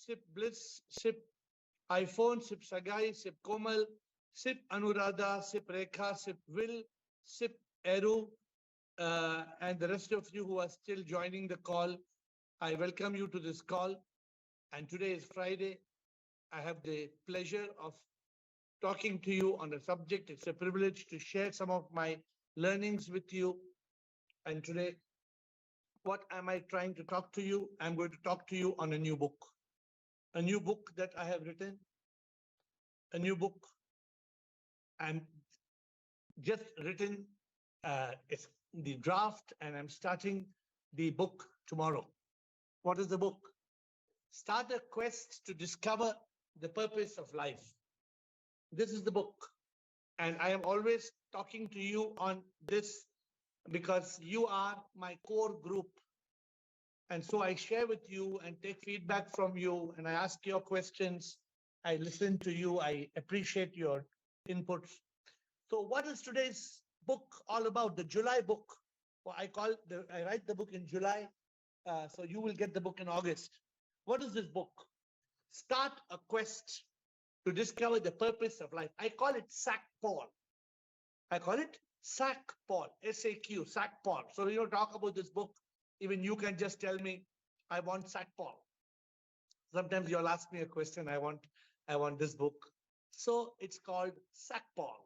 Sip Bliss, Sip iPhone, Sip Sagai, Sip Komal, Sip Anuradha, Sip Rekha, Sip Will, Sip Eru, and the rest of you who are still joining the call. I welcome you to this call. And today is Friday. I have the pleasure of talking to you on a subject. It's a privilege to share some of my learnings with you. And today, what am I trying to talk to you? I'm going to talk to you on a new book that I have written, a new book. I'm just written it's the draft, and I'm starting the book tomorrow. What is the book? Start a quest to discover the purpose of life. This is the book. And I am always talking to you on this because you are my core group. And so I share with you and take feedback from you, and I ask your questions. I listen to you. I appreciate your inputs. So what is today's book all about? The July book. Well, I write the book in July, so you will get the book in August. What is this book? Start a quest to discover the purpose of life. I call it Sack Paul. I call it Sack Paul, S-A-Q, Sack Paul. So we don't talk about this book. Even you can just tell me, I want Sack Paul. Sometimes you'll ask me a question, I want this book. So it's called Sack Paul.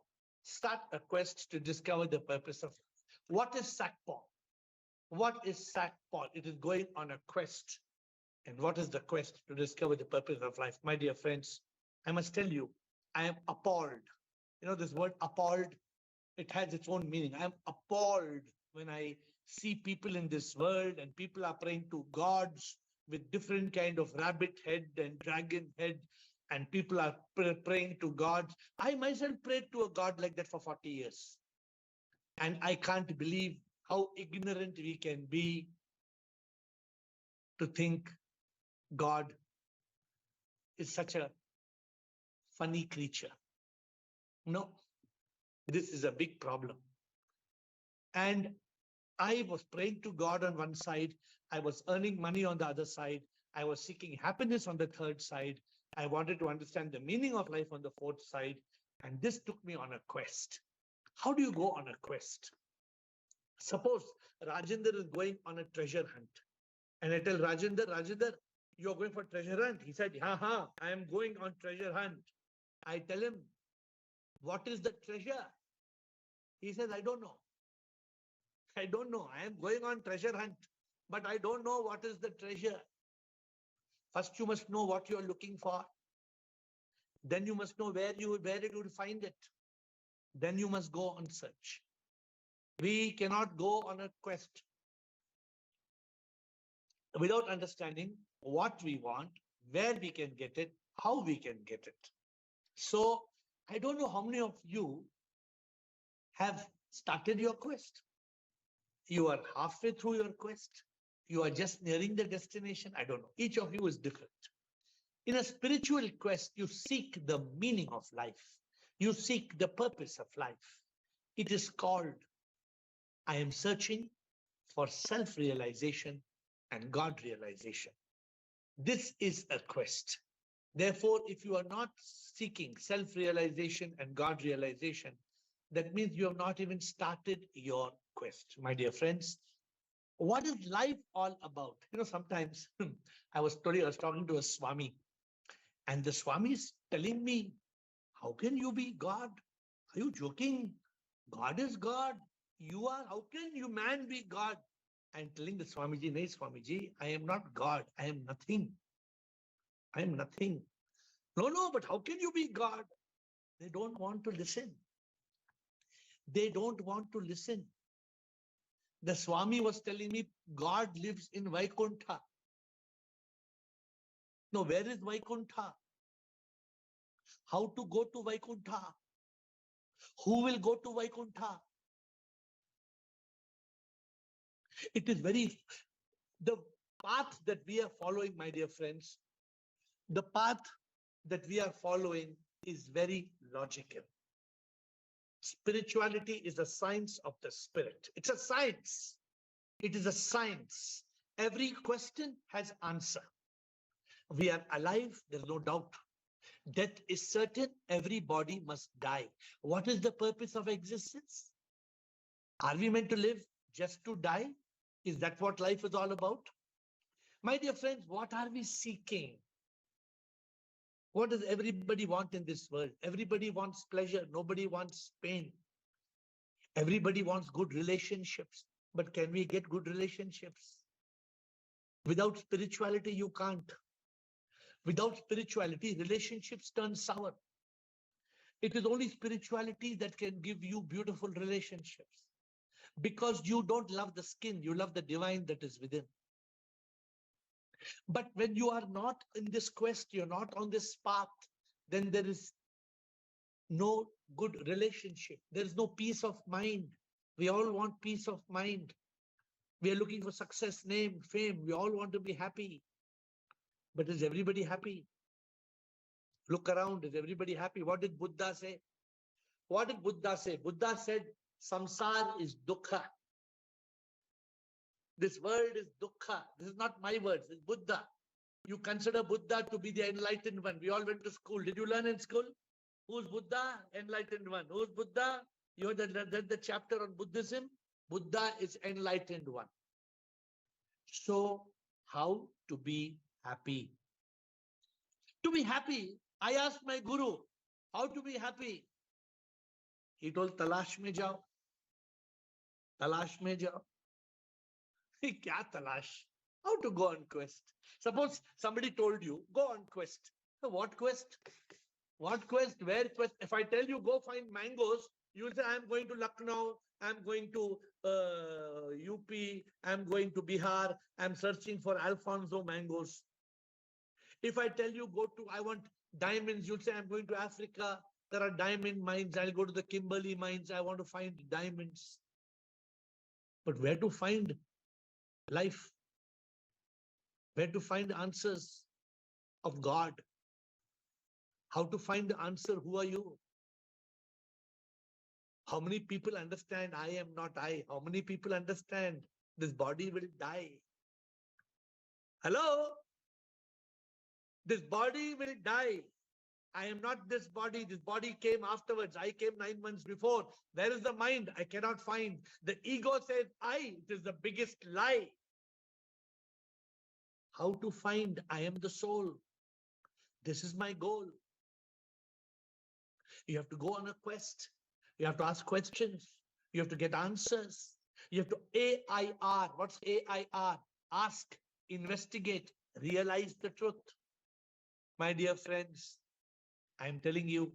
Start a quest to discover the purpose of life. What is Sack Paul? What is Sack Paul? It is going on a quest. And what is the quest to discover the purpose of life? My dear friends, I must tell you, I am appalled. You know, this word appalled, it has its own meaning. I am appalled when I see people in this world and people are praying to gods with different kind of rabbit head and dragon head, and people are praying to gods. I myself prayed to a god like that for 40 years. And I can't believe how ignorant we can be to think God is such a funny creature. No, this is a big problem. And I was praying to God on one side. I was earning money on the other side. I was seeking happiness on the third side. I wanted to understand the meaning of life on the fourth side. And this took me on a quest. How do you go on a quest? Suppose Rajendra is going on a treasure hunt. And I tell Rajendra, you're going for treasure hunt. He said, I am going on treasure hunt. I tell him, what is the treasure? He says, I don't know. I don't know. I am going on treasure hunt, but I don't know what is the treasure. First, you must know what you are looking for. Then you must know where you will find it. Then you must go on search. We cannot go on a quest without understanding what we want, where we can get it, how we can get it. So I don't know how many of you have started your quest. You are halfway through your quest. You are just nearing the destination. I don't know. Each of you is different. In a spiritual quest, you seek the meaning of life. You seek the purpose of life. It is called, I am searching for self-realization and God realization. This is a quest. Therefore, if you are not seeking self-realization and God realization, that means you have not even started your quest. My dear friends, what is life all about? You know, sometimes I was talking to a Swami, and the Swami is telling me, how can you be God? Are you joking? God is God. You are. How can you man be God? I'm telling the Swamiji, nay, Swamiji, I am not God. I am nothing. I am nothing. No, but how can you be God? They don't want to listen. They don't want to listen. The Swami was telling me God lives in Vaikuntha. No, where is Vaikuntha? How to go to Vaikuntha? Who will go to Vaikuntha? It is the path that we are following, my dear friends, the path that we are following is very logical. Spirituality is a science of the spirit. It's a science. It is a science. Every question has answer. We are alive, there is no doubt. Death is certain, everybody must die. What is the purpose of existence? Are we meant to live just to die? Is that what life is all about? My dear friends, what are we seeking? What does everybody want in this world? Everybody wants pleasure. Nobody wants pain. Everybody wants good relationships. But can we get good relationships? Without spirituality, you can't. Without spirituality, relationships turn sour. It is only spirituality that can give you beautiful relationships. Because you don't love the skin, you love the divine that is within. But when you are not in this quest, you're not on this path, then there is no good relationship. There is no peace of mind. We all want peace of mind. We are looking for success, name, fame. We all want to be happy. But is everybody happy? Look around. Is everybody happy? What did Buddha say? What did Buddha say? Buddha said, samsar is dukkha. This world is dukkha. This is not my words. It's Buddha. You consider Buddha to be the enlightened one. We all went to school. Did you learn in school? Who's Buddha? Enlightened one. Who's Buddha? You heard the chapter on Buddhism. Buddha is enlightened one. So how to be happy? To be happy, I asked my guru, how to be happy? He told, talash mein jao. Talash mein jao. Kya talash? How to go on quest? Suppose somebody told you, go on quest. What quest? What quest? Where quest? If I tell you, go find mangoes, you will say, I'm going to Lucknow, I'm going to UP, I'm going to Bihar, I'm searching for Alfonso mangoes. If I tell you, I want diamonds, you'll say, I'm going to Africa, there are diamond mines, I'll go to the Kimberley mines, I want to find diamonds. But where to find life? Where to find answers of God? How to find the answer, who are you? How many people understand I am not I? How many people understand this body will die? Hello? This body will die. I am not this body. This body came afterwards. I came 9 months before. Where is the mind? I cannot find. The ego says I. It is the biggest lie. How to find? I am the soul. This is my goal. You have to go on a quest. You have to ask questions. You have to get answers. You have to AiR. What's AiR? Ask, investigate, realize the truth. My dear friends, I am telling you,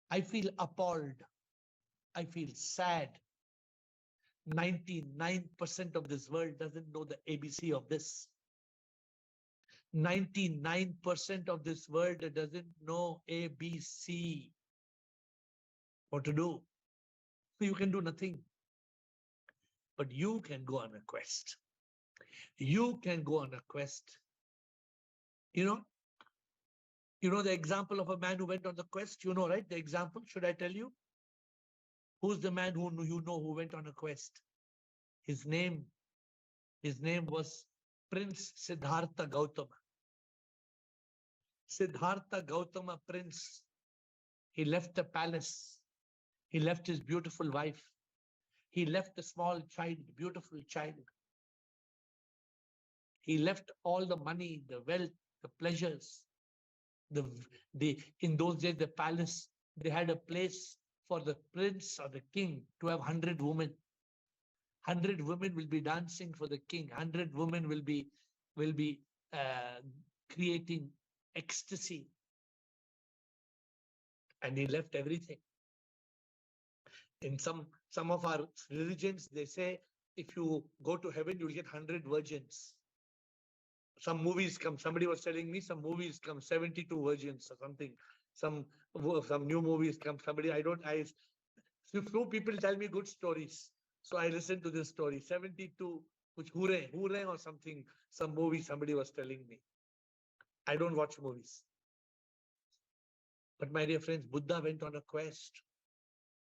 I feel appalled. I feel sad. 99% of this world doesn't know the ABC of this. 99% of this world doesn't know ABC. What to do? You can do nothing. But you can go on a quest. You can go on a quest. You know the example of a man who went on the quest? You know, right? The example, should I tell you? Who's the man who who went on a quest? His name was Prince Siddhartha Gautama. Siddhartha Gautama, prince. He left the palace. He left his beautiful wife. He left a small child, beautiful child. He left all the money, the wealth, the pleasures. In those days, the palace, they had a place for the prince or the king to have 100 women. 100 women will be dancing for the king. 100 women will be creating ecstasy. And he left everything. In some of our religions, they say, if you go to heaven, you'll get 100 virgins. Some movies come, somebody was telling me some movies come, 72 virgins or something. Some new movies come, few people tell me good stories. So I listen to this story, 72, which Hure or something, some movie somebody was telling me. I don't watch movies. But my dear friends, Buddha went on a quest.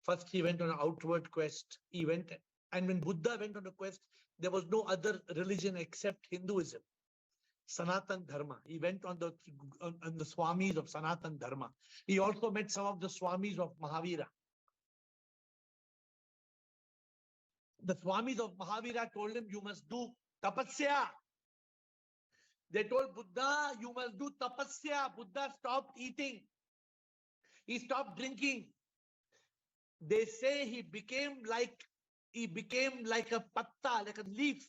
First, he went on an outward quest. And when Buddha went on a quest, there was no other religion except Hinduism. Sanatan Dharma. He went on the Swamis of Sanatan Dharma. He also met some of the Swamis of Mahavira. The Swamis of Mahavira told him, you must do tapasya. They told Buddha, you must do tapasya. Buddha stopped eating. He stopped drinking. They say he became like a patta, like a leaf.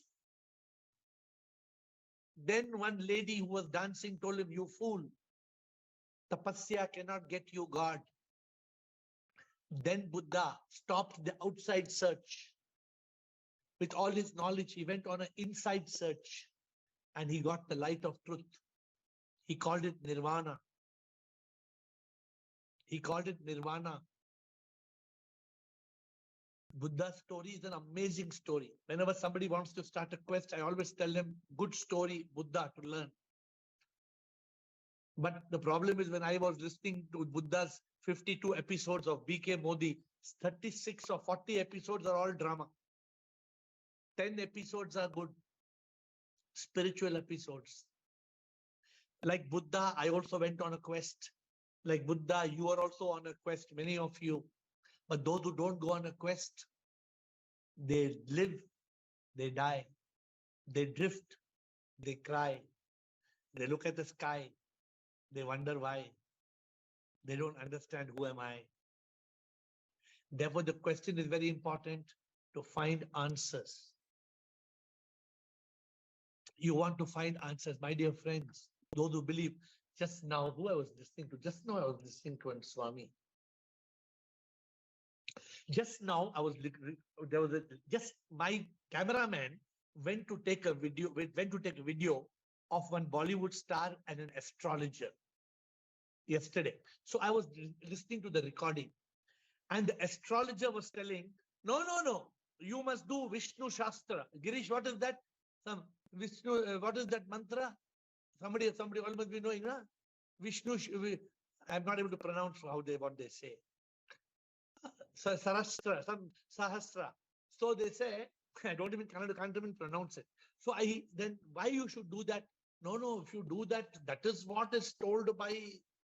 Then one lady who was dancing told him, you fool, tapasya cannot get you God. Then Buddha stopped the outside search. With all his knowledge, he went on an inside search and he got the light of truth. He called it nirvana. He called it nirvana. Buddha's story is an amazing story. Whenever somebody wants to start a quest, I always tell them, good story, Buddha, to learn. But the problem is when I was listening to Buddha's 52 episodes of BK Modi, 36 or 40 episodes are all drama. 10 episodes are good, spiritual episodes. Like Buddha, I also went on a quest. Like Buddha, you are also on a quest, many of you. But those who don't go on a quest, they live, they die, they drift, they cry, they look at the sky, they wonder why. They don't understand who am I. Therefore, the question is very important to find answers. You want to find answers, my dear friends, those who believe. Just now, who I was listening to? Just now I was listening to a Swami. Just now I was, my cameraman went to take a video of one Bollywood star and an astrologer yesterday. So I was listening to the recording and the astrologer was telling, no, you must do Vishnu Shastra. Girish, what is that? Some Vishnu, what is that mantra? Somebody all must be knowing, huh? Vishnu, I'm not able to pronounce what they say. Sarastra, some Sahasra. So they say, I can't even pronounce it. So then why you should do that? No, if you do that, that is what is told by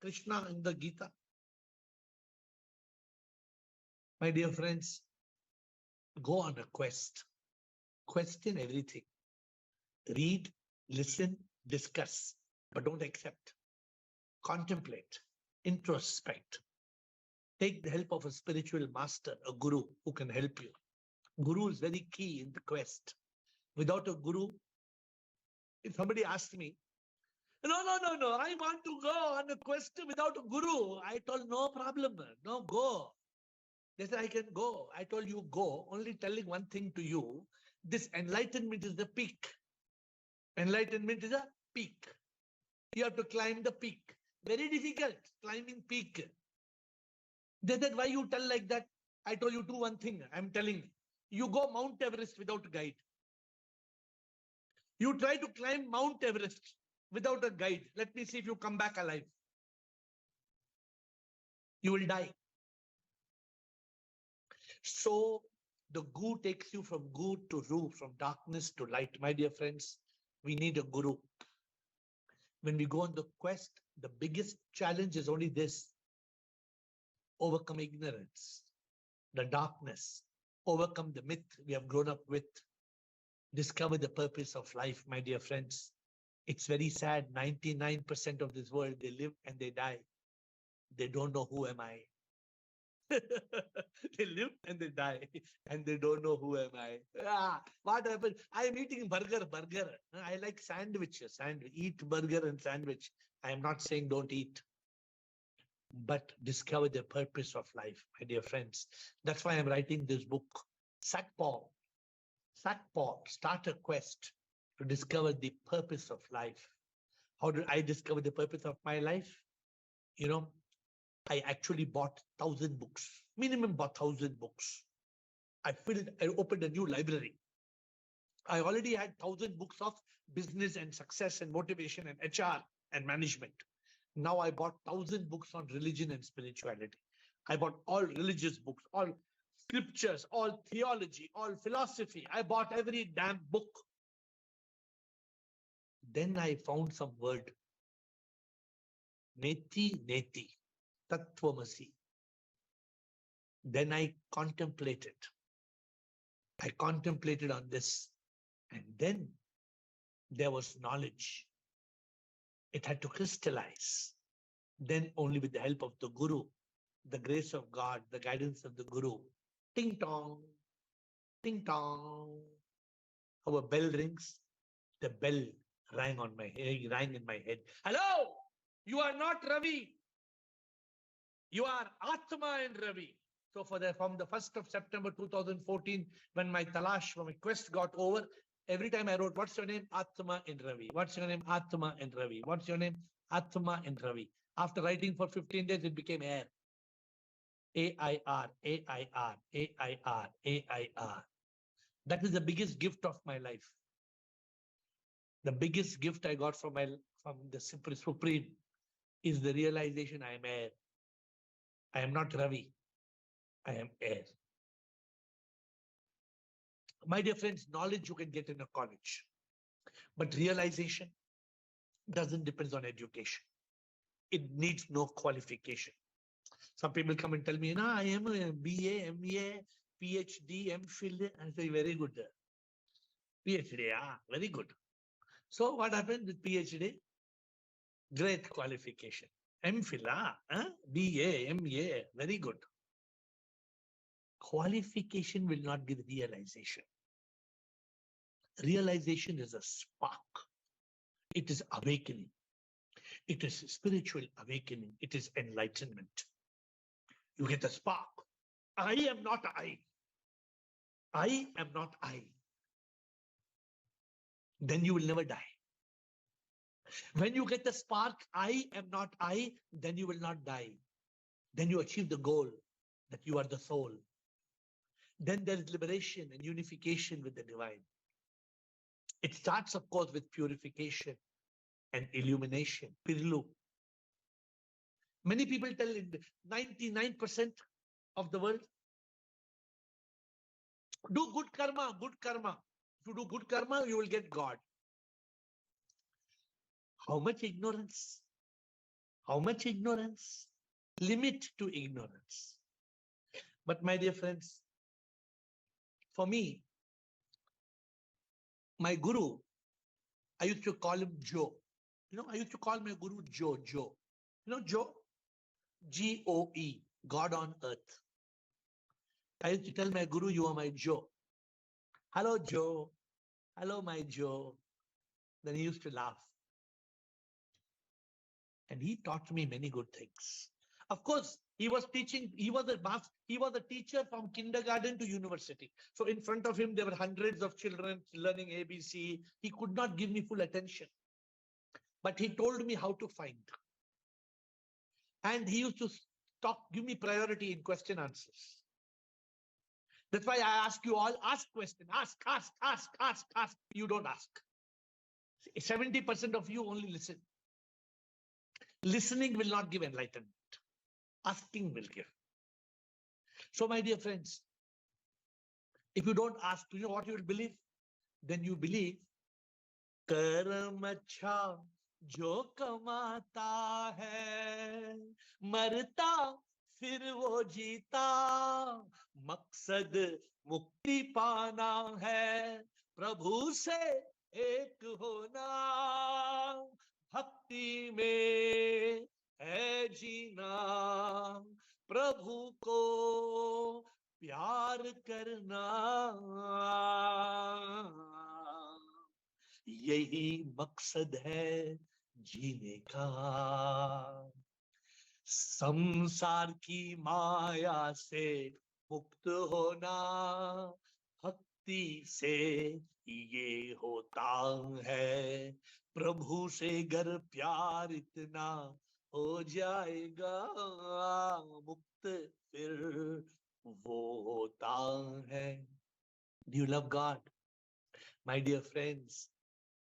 Krishna in the Gita. My dear friends, go on a quest. Question everything. Read, listen, discuss, but don't accept. Contemplate, introspect. Take the help of a spiritual master, a guru who can help you. Guru is very key in the quest. Without a guru, if somebody asks me, no, I want to go on a quest without a guru. I told, no problem, no, go. They said, I can go. I told you, go. Only telling one thing to you, this enlightenment is the peak. Enlightenment is a peak. You have to climb the peak. Very difficult, climbing peak. They said, why you tell like that? I told you, do one thing. I'm telling you, go Mount Everest without a guide. You try to climb Mount Everest without a guide. Let me see if you come back alive. You will die. So the guru takes you from good to ru, from darkness to light. My dear friends, we need a guru. When we go on the quest, the biggest challenge is only this: overcome ignorance, the darkness, overcome the myth we have grown up with, discover the purpose of life, my dear friends. It's very sad. 99% of this world, they live and they die. They don't know who am I. They live and they die and they don't know who am I. What happened? I am eating burger. I like sandwiches. Eat burger and sandwich. I am not saying don't eat, but discover the purpose of life, my dear friends. That's why I'm writing this book, Sakpaw, Start a Quest to discover the purpose of life. How did I discover the purpose of my life? You know, I actually bought 1,000 books, minimum bought 1,000 books. I opened a new library. I already had 1,000 books of business and success and motivation and HR and management. Now I bought 1,000 books on religion and spirituality. I bought all religious books, all scriptures, all theology, all philosophy. I bought every damn book. Then I found some word. Neti, neti, tattvamasi. Then I contemplated. I contemplated on this. And then there was knowledge. It had to crystallize. Then only with the help of the Guru, the grace of God, the guidance of the Guru, ting tong, ting tong. How a bell rings, the bell rang on my head, rang in my head. Hello, you are not Ravi. You are Atma and Ravi. So from the 1st of September 2014, when my talash, my quest got over, every time I wrote, what's your name? Atma and Ravi. What's your name? Atma and Ravi. What's your name? Atma and Ravi. After writing for 15 days, it became AiR. AiR, AiR, AiR, AiR. That is the biggest gift of my life. The biggest gift I got from the Supreme is the realization I am AiR. I am not Ravi. I am AiR. My dear friends, knowledge you can get in a college, but realization doesn't depend on education. It needs no qualification. Some people come and tell me, no, I am a BA, MA, PhD, MPhil. I say, very good. PhD, very good. So what happened with PhD? Great qualification. MPhil, BA, MA, very good. Qualification will not give realization. Realization is a spark. It is awakening. It is spiritual awakening. It is enlightenment. You get a spark. I am not I. I am not I. Then you will never die. When you get the spark, I am not I, then you will not die. Then you achieve the goal that you are the soul. Then there is liberation and unification with the divine. It starts, of course, with purification and illumination. Pirlu. Many people tell 99% of the world, do good karma, good karma. If you do good karma, you will get God. How much ignorance? How much ignorance? Limit to ignorance. But my dear friends, for me, my guru, I used to call him Joe. I used to call my guru Joe. Joe. Joe? G-O-E, God on earth. I used to tell my guru, you are my Joe. Hello, Joe. Hello, my Joe. Then he used to laugh. And he taught me many good things. Of course, he was teaching, he was a teacher from kindergarten to university. So in front of him, there were hundreds of children learning ABC. He could not give me full attention. But he told me how to find. And he used to give me priority in question answers. That's why I ask you all, ask question, ask. You don't ask. 70% of you only listen. Listening will not give enlightenment. Asking will give. So my dear friends, if you don't ask, you know what you will believe? Then you believe, Karam acha jo kamata hai, marta fir wo jeeta, maqsad mukti pana hai, Prabhu se ek hona, bhakti mein hai jeena, Prabhu ko प्यार करना, यही मकसद है जीने का, संसार की माया से मुक्त होना, भक्ति से ये होता है, प्रभु से गर प्यार इतना हो जाएगा, मुक्त फिर वो होता है. Do you love God? My dear friends,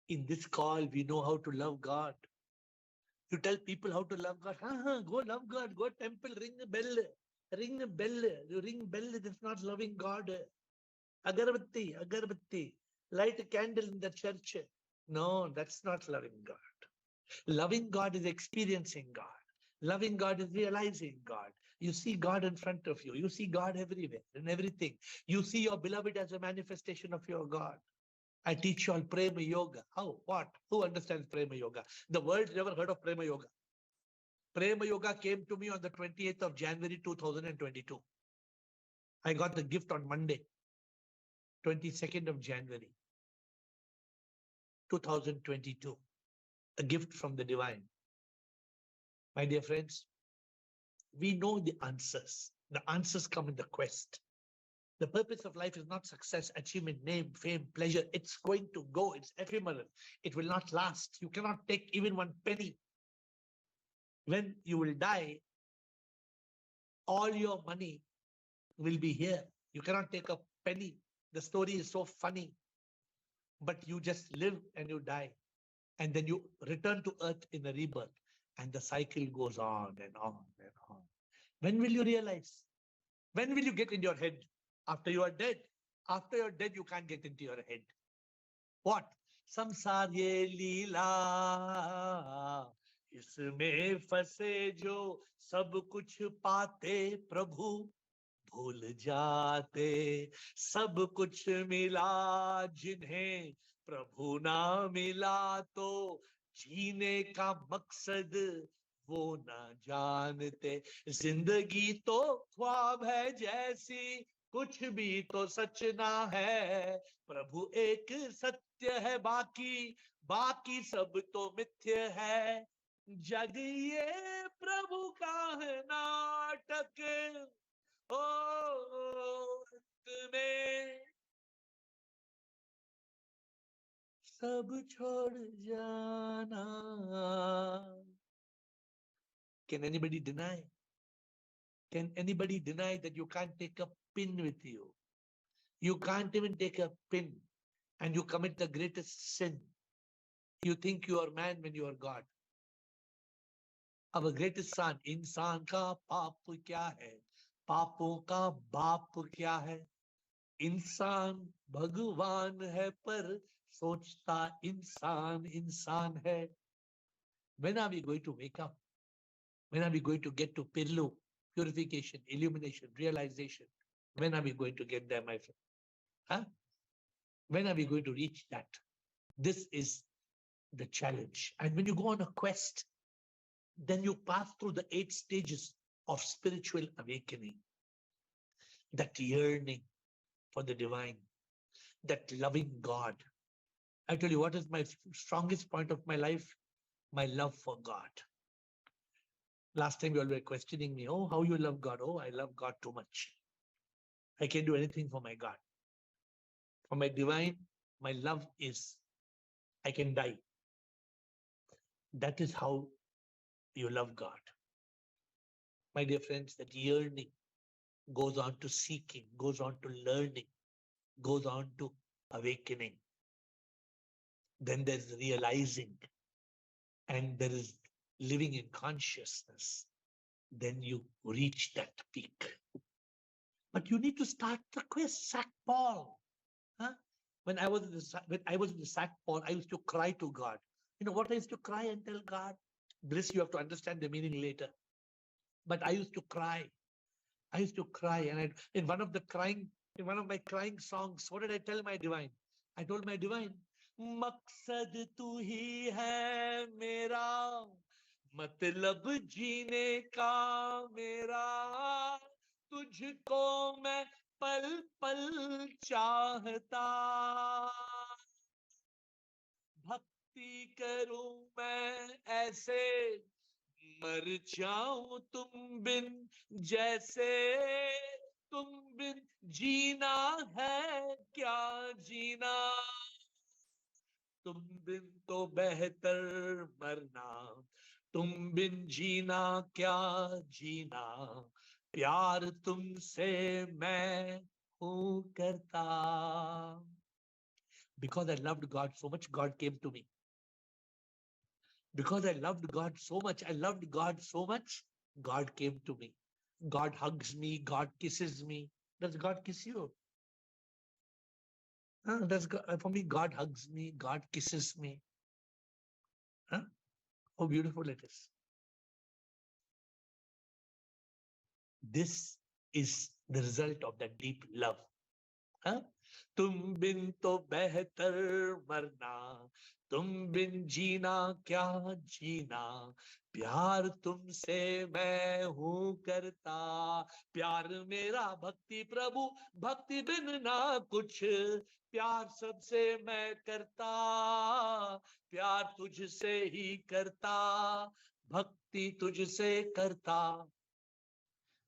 in this call, we know how to love God. You tell people how to love God. Go love God. Go temple, ring a bell. Ring a bell. You ring bell, that's not loving God. Agarbatti. Light a candle in the church. No, that's not loving God. Loving God is experiencing God. Loving God is realizing God. You see God in front of you. You see God everywhere, in everything. You see your beloved as a manifestation of your God. I teach you all Prema Yoga. How? What? Who understands Prema Yoga? The world never heard of Prema Yoga. Prema Yoga came to me on the 28th of January 2022. I got the gift on Monday, 22nd of January 2022. A gift from the divine. My dear friends, we know the answers. The answers come in the quest. The purpose of life is not success, achievement, name, fame, pleasure. It's going to go. It's ephemeral. It will not last. You cannot take even one penny. When you will die, all your money will be here. You cannot take a penny. The story is so funny. But you just live and you die. And then you return to earth in a rebirth. And the cycle goes on and on and on. When will you realize? When will you get in your head? After you are dead. After you're dead, you can't get into your head. What? संसार ये लीला इसमें फंसे जो सब कुछ पाते प्रभु भूल जाते सब कुछ मिला जिन्हें प्रभु ना मिला तो जीने का मकसद वो ना जानते जिंदगी तो ख्वाब है जैसी कुछ भी तो सच ना है प्रभु एक सत्य है बाकी बाकी सब तो मिथ्य है जग ये प्रभु का है नाटक ओ अंत में सब छोड़ जाना Can anybody deny? Can anybody deny that you can't take a pin with you? You can't even take a pin and you commit the greatest sin. You think you are man when you are God. Our greatest son, इंसान का पाप क्या है? पापों का बाप क्या है? इंसान भगवान है पर सोचता इंसान इंसान है. When are we going to wake up? When are we going to get to Pirlu? Purification, illumination, realization. When are we going to get there, my friend? Huh? When are we going to reach that? This is the challenge. And when you go on a quest, then you pass through the 8 stages of spiritual awakening. That yearning for the divine, that loving God. I tell you, what is my strongest point of my life? My love for God. Last time you all were questioning me, oh, how you love God? Oh, I love God too much. I can do anything for my God. For my divine, my love is, I can die. That is how you love God. My dear friends, that yearning goes on to seeking, goes on to learning, goes on to awakening. Then there's realizing, and there is living in consciousness. Then you reach that peak. But you need to start the quest, Sack Paul. Huh? When I was in the Sack Paul, I used to cry to God. You know what I used to cry and tell God? Bliss, you have to understand the meaning later. But I used to cry. I used to cry, and in one of my crying songs, what did I tell my divine? I told my divine, मकसद तू ही है मेरा, मतलब जीने का मेरा, तुझको मैं पल पल चाहता, भक्ति करूं मैं ऐसे, मर जाऊं तुम बिन जैसे, तुम बिन जीना है क्या जीना, तुम बिन तो बेहतर मरना, तुम बिन जीना क्या जीना, प्यार तुमसे मैं हूं करता. Because I loved God so much, God came to me. Because I loved God so much, God came to me. God hugs me, God kisses me. Does God kiss you? For me, God hugs me, God kisses me. Huh? How beautiful it is. This is the result of that deep love. हाँ? तुम बिन तो बेहतर मरना, तुम बिन जीना क्या जीना, प्यार तुमसे मैं हूं करता, प्यार मेरा भक्ति प्रभु, भक्ति बिन ना कुछ, प्यार सबसे मैं करता, प्यार तुझसे ही करता, भक्ति तुझसे करता,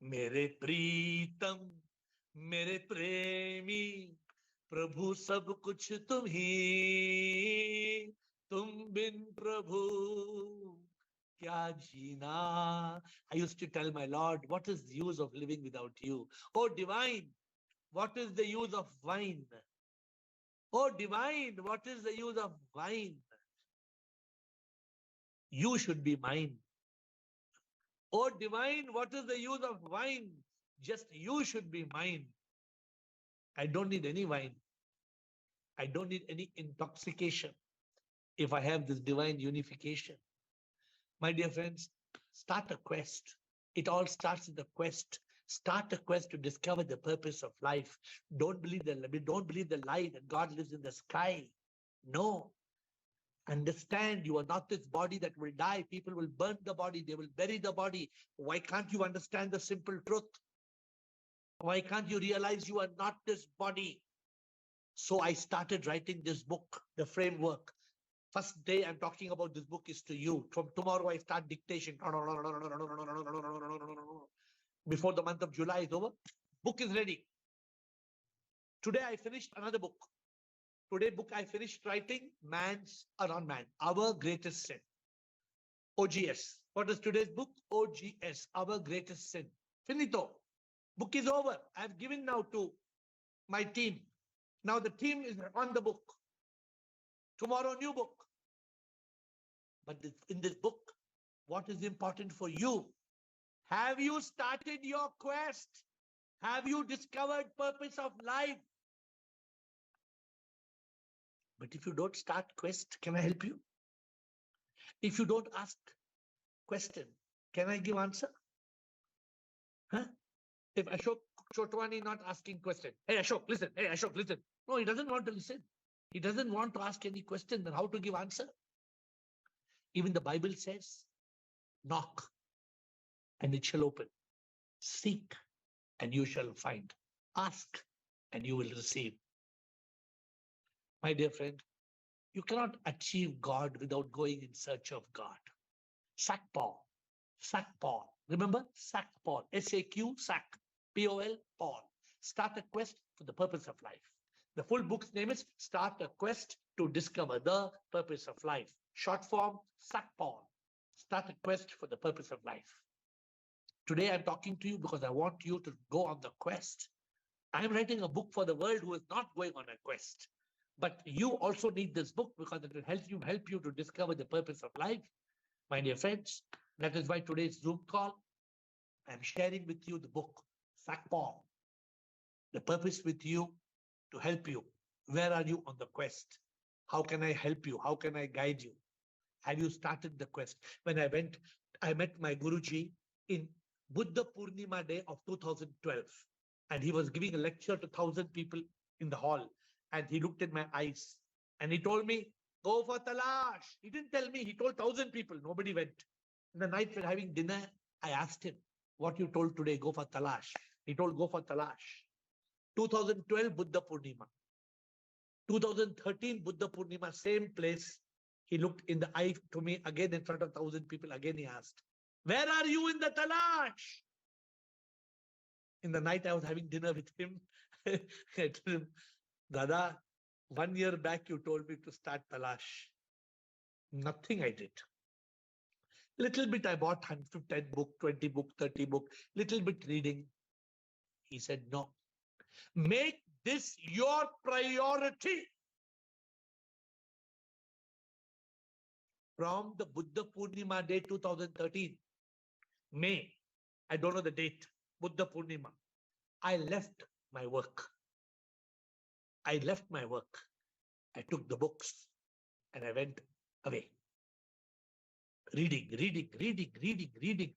मेरे प्रीतम, मेरे प्रेमी, प्रभु सब कुछ तुम ही, तुम बिन प्रभु क्या जीना. I used to tell my Lord, what is the use of living without you? Oh divine, what is the use of wine? Oh divine, what is the use of wine? You should be mine. Oh divine, what is the use of wine? Just you should be mine. I don't need any wine. I don't need any intoxication if I have this divine unification. My dear friends, start a quest. It all starts with a quest. Start a quest to discover the purpose of life. Don't believe the lie that God lives in the sky. No. Understand you are not this body that will die. People will burn the body. They will bury the body. Why can't you understand the simple truth? Why can't you realize you are not this body? So I started writing this book, The Framework. First day I'm talking about this book is to you. From tomorrow I start dictation. Before the month of July is over, book is ready. Today I finished another book. Today book I finished writing, Our Greatest Sin. OGS. What is today's book? OGS, Our Greatest Sin. Finito. Book is over. I've given now to my team. Now the team is on the book. Tomorrow, new book. But in this book, what is important for you? Have you started your quest? Have you discovered purpose of life? But if you don't start quest, can I help you? If you don't ask question, can I give answer? Huh? If Ashok Chotwani not asking question, hey Ashok, listen, hey Ashok, listen. No, he doesn't want to listen. He doesn't want to ask any question, then how to give answer? Even the Bible says, knock and it shall open. Seek and you shall find. Ask and you will receive. My dear friend, you cannot achieve God without going in search of God. Sack Paul. Remember? Sack Paul. S-A-Q, Sack. P-O-L, Paul. Start a quest for the purpose of life. The full book's name is Start a Quest to Discover the Purpose of Life. Short form, Sack Paul. Start a quest for the purpose of life. Today I'm talking to you because I want you to go on the quest. I'm writing a book for the world who is not going on a quest. But you also need this book because it will help you to discover the purpose of life. My dear friends, that is why today's Zoom call, I'm sharing with you the book, Sack Paul. The purpose with you to help you. Where are you on the quest? How can I help you? How can I guide you? Have you started the quest? When I met my Guruji in Buddha Purnima day of 2012. And he was giving a lecture to 1,000 people in the hall. And he looked in my eyes and he told me, go for Talash. He didn't tell me, he told 1,000 people. Nobody went. In the night we're having dinner, I asked him, what you told today, go for Talash. He told, go for Talash. 2012 Buddha Purnima. 2013 Buddha Purnima, same place. He looked in the eye to me again in front of 1,000 people. Again he asked, where are you in the Talash? In the night I was having dinner with him. I told him, Dada, 1 year back you told me to start Talash. Nothing I did. Little bit I bought 10 book, 20 book, 30 book, little bit reading. He said, no. Make this your priority. From the Buddha Purnima day 2013, May, I don't know the date, Buddha Purnima, I left my work. I left my work. I took the books and I went away. Reading,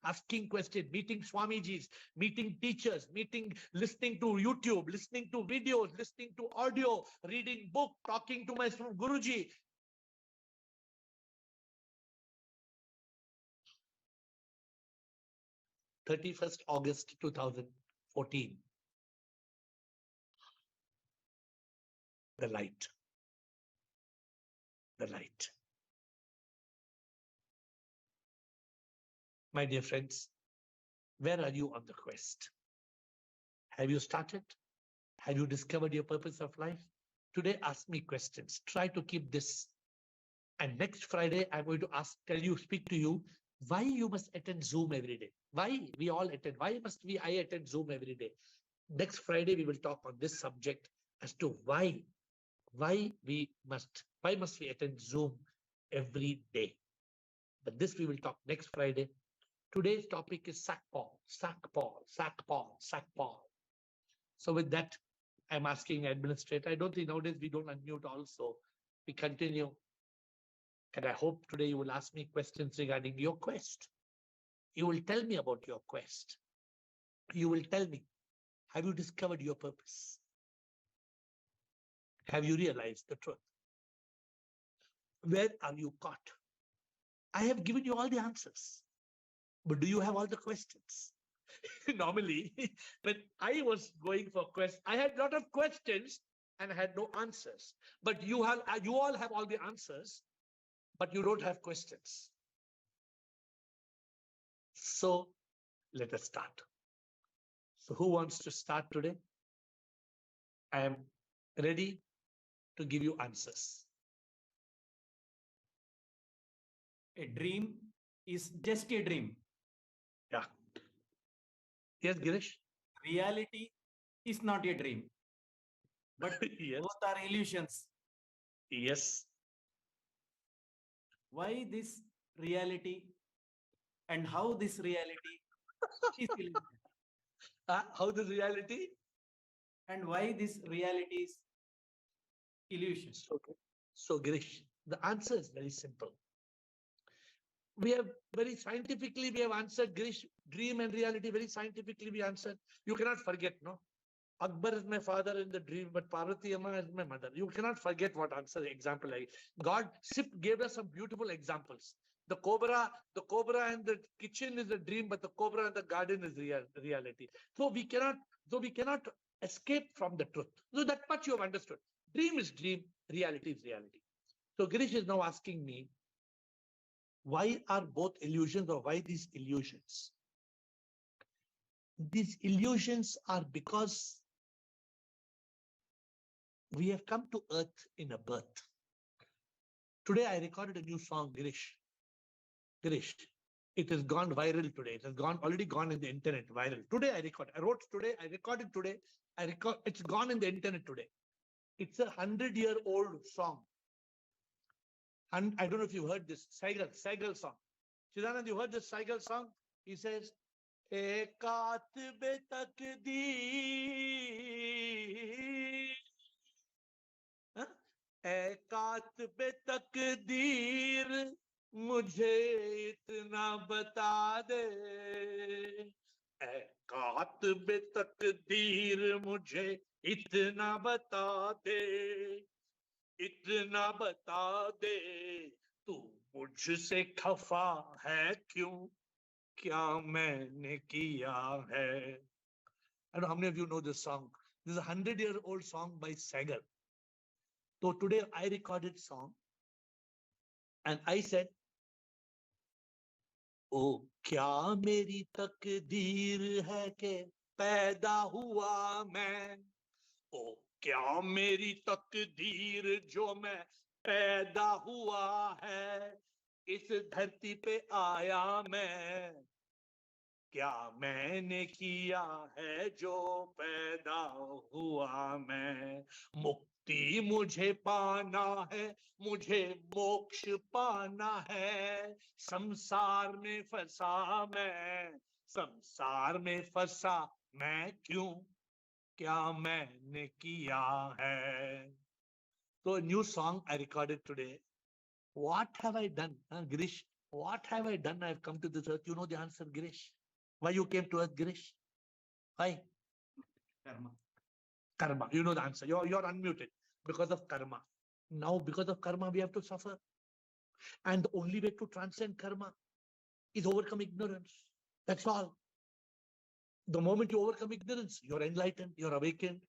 asking questions, meeting Swamijis, meeting teachers, listening to YouTube, listening to videos, listening to audio, reading book, talking to my Guruji. August 2014. The light. The light. My dear friends, where are you on the quest? Have you started? Have you discovered your purpose of life? Today, ask me questions. Try to keep this. And next Friday, I'm going to speak to you why you must attend Zoom every day. Why we all attend. Why must I attend Zoom every day? Next Friday, we will talk on this subject as to why must we attend Zoom every day. But this we will talk next Friday. Today's topic is Sakpaul. So with that, I'm asking administrator. I don't think nowadays we don't unmute also. We continue. And I hope today you will ask me questions regarding your quest. You will tell me about your quest. You will tell me, have you discovered your purpose? Have you realized the truth? Where are you caught? I have given you all the answers. But do you have all the questions? Normally, when I was going for questions, I had a lot of questions and I had no answers. But you all have all the answers, but you don't have questions. So let us start. So who wants to start today? I am ready to give you answers. A dream is just a dream. Yeah. Yes, Girish? Reality is not a dream. But yes. Both are illusions. Yes. Why this reality and how this reality is illusion? How this reality? And why this reality is illusion? So Girish, the answer is very simple. We have very scientifically, we have answered Girish, dream and reality, very scientifically we answered. You cannot forget, no? Akbar is my father in the dream, but Parvati Amma is my mother. You cannot forget what answer example I. God Sip gave us some beautiful examples. The cobra and the kitchen is a dream, but the cobra and the garden is reality. So we cannot escape from the truth. So that much you have understood. Dream is dream, reality is reality. So Girish is now asking me, why are both illusions or why these illusions? These illusions are because we have come to earth in a birth. Today I recorded a new song, Girish. It has gone viral today. It has already gone in the internet viral. Today I recorded today. It's gone in the internet today. It's a 100-year-old song. And I don't know if you've heard this Saigal song. Chidanand, you heard this Saigal song? He says, Ekatbe takdeer. Ekatbe takdeer. मुझे इतना बता दे कातबे तकदीर मुझे इतना बता दे तू मुझसे खफा है क्यों क्या मैंने किया है. I don't know how many of you know this song. This is a 100-year-old song by Sagar. So today I recorded song and I said, ओ क्या मेरी तकदीर है कि पैदा हुआ मैं. ओ क्या मेरी तकदीर जो मैं पैदा हुआ है. इस धरती पे आया मैं. क्या मैंने किया है जो पैदा हुआ मैं. मुक्ति मुझे पाना है, मुझे मोक्ष पाना है. संसार में फंसा मैं क्यों क्या मैंने किया है. So a new song I recorded today. What have I done? Girish, what have I done? I've come to this earth. You know the answer, Girish. Why you came to earth, Girish? Why? Karma. Karma. You know the answer. You're unmuted. Because of karma. Now, because of karma, we have to suffer. And the only way to transcend karma is overcome ignorance. That's all. The moment you overcome ignorance, you're enlightened, you're awakened.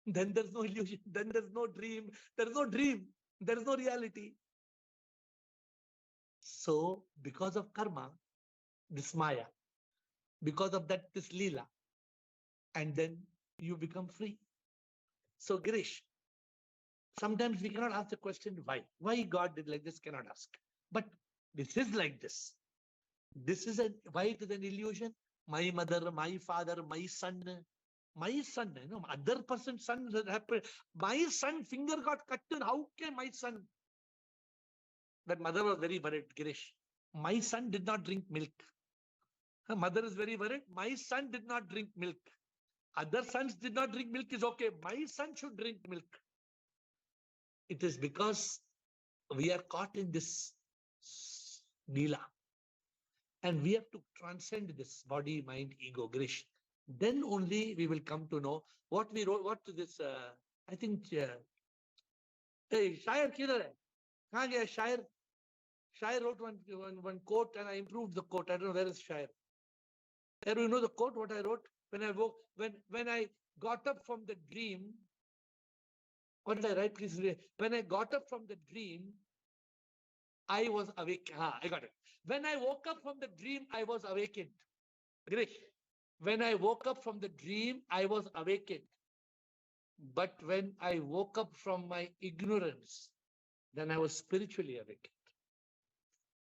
Then there's no illusion. Then there's no dream. There's no dream. There is no reality. So, because of karma, this Maya, because of that, this Leela, and then you become free. So, Girish, sometimes we cannot ask the question why. Why God did like this, cannot ask. But this is like this. This is a why it is an illusion. My mother, my father, my son, other person's son happened. My son finger got cut. How can my son? That mother was very worried, Girish. My son did not drink milk. Her mother is very worried. My son did not drink milk. Other sons did not drink milk is okay. My son should drink milk. It is because we are caught in this Neela. And we have to transcend this body, mind, ego, Girish. Then only we will come to know what we wrote, what to this, I think, hey, Shair kidhar hai? Kahan gaya Shair? Shair wrote one quote and I improved the quote. I don't know where is Shair. Do you know the quote, what I wrote? When I woke, when I got up from the dream, what did I write? Please, when I got up from the dream, I was awake. I got it. When I woke up from the dream, I was awakened. Girish, when I woke up from the dream, I was awakened. But when I woke up from my ignorance, then I was spiritually awakened.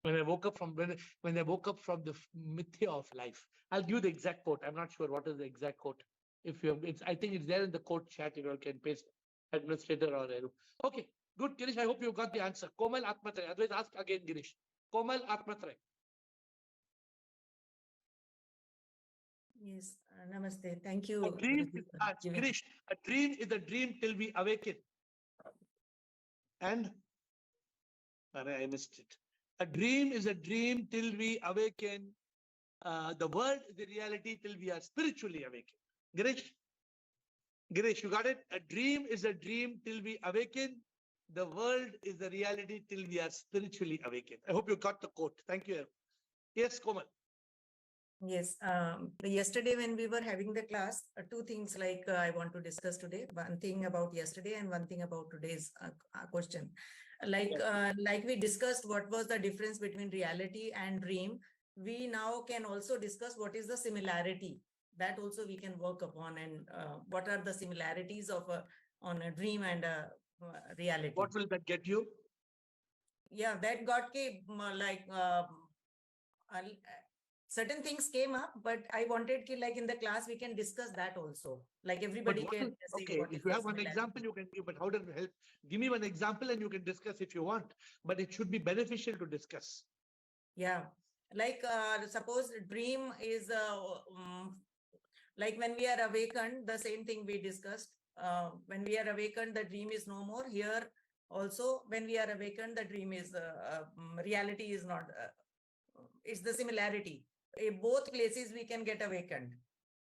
When I woke up from when I woke up from the mithya of life, I'll give you the exact quote. I'm not sure what is the exact quote. If you have, it's I think it's there in the quote chat. If you can paste administrator or Eru. Okay, good, Girish. I hope you got the answer. Komal Atmatray. Otherwise, ask again, Girish. Komal Atmatray. Yes, namaste. Thank you, A dream, Guruji, for giving. Girish, a dream is a dream till we awaken. And I missed it. A dream is a dream till we awaken. The world is the reality till we are spiritually awakened. Girish, you got it? A dream is a dream till we awaken. The world is the reality till we are spiritually awakened. I hope you got the quote. Thank you. Yes, Komal. Yes, yesterday when we were having the class, two things like I want to discuss today. One thing about yesterday and one thing about today's question. Like we discussed what was the difference between reality and dream. We now can also discuss what is the similarity. That also we can work upon, and what are the similarities of on a dream and a reality. What will that get you? Yeah, that got certain things came up, but I wanted to, like in the class, we can discuss that also. Like everybody can say okay, what if is you the have one similarity. example, you can give, but how does it help? Give me one example and you can discuss if you want, but it should be beneficial to discuss. Yeah, like suppose dream is like when we are awakened, the same thing we discussed. When we are awakened, the dream is no more. Here also, when we are awakened, the dream is reality is not. It's the similarity. In both places, we can get awakened.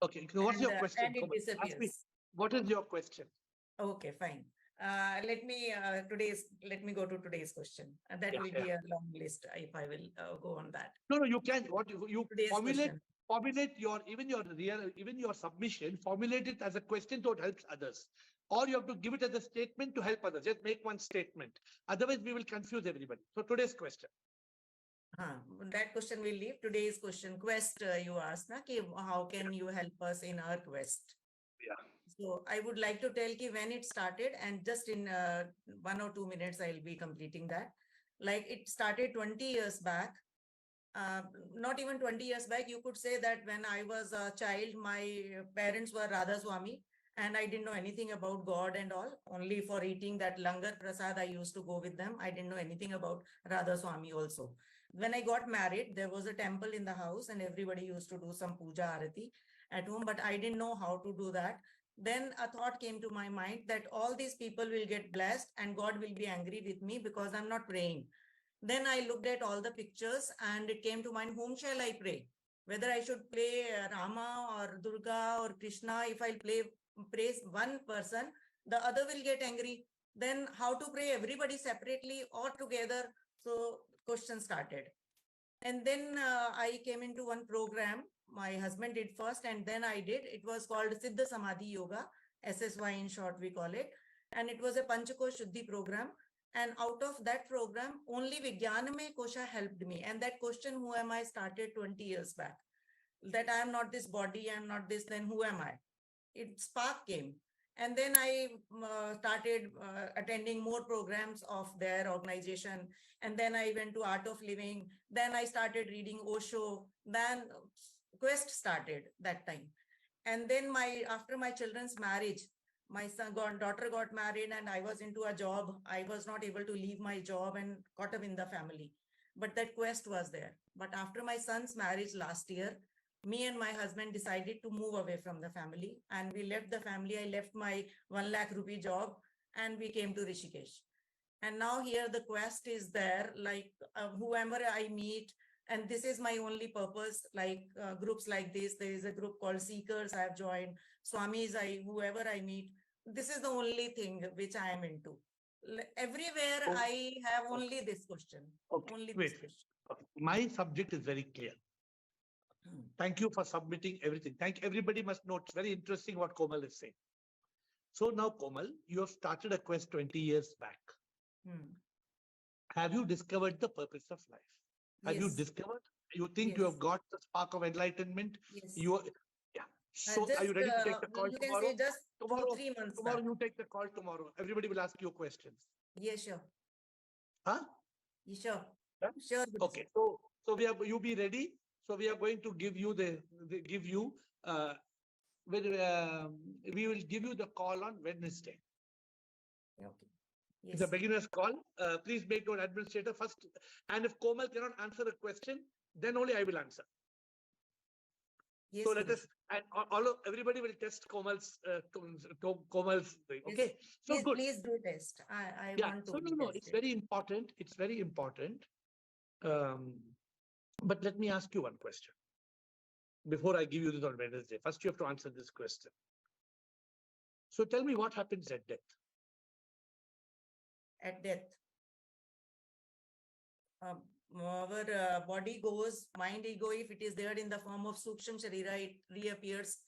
Okay, so what's your question? And it disappears. Ask me, what is your question? Okay, fine. Let me go to today's question. That will be a long list if I will go on that. No, you can. What you Today's formulate question. formulate your even your submission. Formulate it as a question so it helps others, or you have to give it as a statement to help others. Just make one statement. Otherwise, we will confuse everybody. So today's question. That question will leave. Today's question, quest, you asked, na, ki how can you help us in our quest? Yeah. So I would like to tell ki when it started, and just in 1 or 2 minutes, I'll be completing that. Like it started 20 years back. Not even 20 years back, you could say that when I was a child, my parents were Radha Swami, and I didn't know anything about God and all. Only for eating that Langar Prasad, I used to go with them. I didn't know anything about Radha Swami also. When I got married, there was a temple in the house and everybody used to do some puja arati at home, but I didn't know how to do that. then a thought came to my mind that all these people will get blessed and God will be angry with me because I'm not praying. Then I looked at all the pictures and it came to mind, whom shall I pray? Whether I should play Rama or Durga or Krishna. If I praise one person, the other will get angry. Then how to pray everybody separately or together? So question started. And then I came into one program. My husband did first and then I did. It was called Siddha Samadhi Yoga, SSY in short we call it. And it was a Panchakosh Shuddhi program. And out of that program, only Vijnaname Kosha helped me. And that question, who am I, started 20 years back. That I am not this body, I am not this, then who am I? It spark came. And then I started attending more programs of their organization. And then I went to Art of Living. Then I started reading Osho. Then Quest started that time. And then after my children's marriage, my daughter got married and I was into a job. I was not able to leave my job and caught up in the family. But that quest was there. But after my son's marriage last year, me and my husband decided to move away from the family and we left the family. I left my 1 lakh rupee job and we came to Rishikesh. And now here the quest is there, like whoever I meet, and this is my only purpose, like groups like this. There is a group called Seekers I have joined, Swamis, whoever I meet. This is the only thing which I am into. Everywhere Oh. I have only this question. Okay, Only wait. this question. Okay. My subject is very clear. Thank you for submitting everything. Everybody must know it's very interesting what Komal is saying. So now, Komal, you have started a quest 20 years back. Have you discovered the purpose of life? Have you Yes. discovered? You think you Yes. have got the spark of enlightenment? Yes. Yeah. So are you ready to take the call you tomorrow? can say just Tomorrow, 2-3 months tomorrow back. you take the call tomorrow. Everybody will ask you questions. Yes, sure. Huh? Sure. Yeah? Sure. Okay. So you be ready. So we are going to give you we will give you the call on Wednesday. Okay. It's a Yes. beginner's call. Please make note, administrator first. And if Komal cannot answer a question, then only I will answer. Yes. So let Guruji. us, and everybody will test Komal's thing. Yes. Okay. So Please, good. please do test. I Yeah. want to. So be no, it's tested. very important. It's very important. But let me ask you one question. Before I give you this on Wednesday, first you have to answer this question. So tell me what happens at death. At death. Our body goes, mind, ego, if it is there in the form of Suksham Sharira, it reappears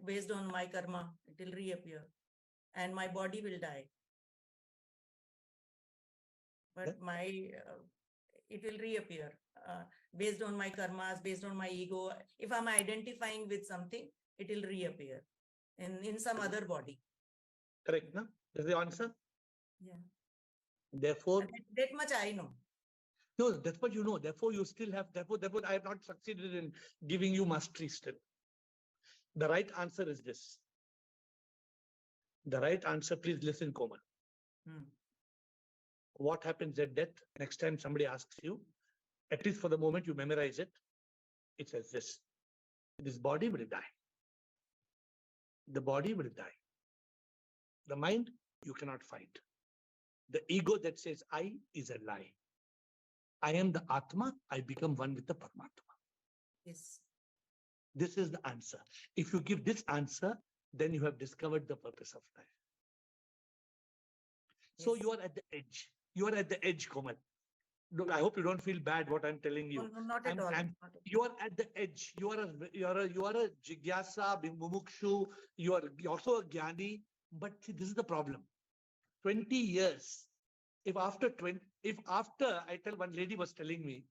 based on my karma. It will reappear. And my body will die. But it will reappear based on my karmas, based on my ego. If I'm identifying with something, it will reappear in some other body. Correct, no? Is the answer? Yeah. Therefore, that much I know. No, that's what you know. Therefore, you still have, therefore, I have not succeeded in giving you mastery still. The right answer is this. The right answer, please listen, Komal. What happens at death? Next time somebody asks you, at least for the moment you memorize it, it says this. This body will die. The body will die. The mind, you cannot fight. The ego that says I is a lie. I am the Atma, I become one with the Paramatma. Yes. This is the answer. If you give this answer, then you have discovered the purpose of life. Yes. So you are at the edge. You are at the edge, Komal. I hope you don't feel bad what I'm telling you. No, not at all. You are at the edge. You are a jigyasa, mumukshu. You are also a jnani. But see, this is the problem. 20 years. If after I tell, one lady was telling me,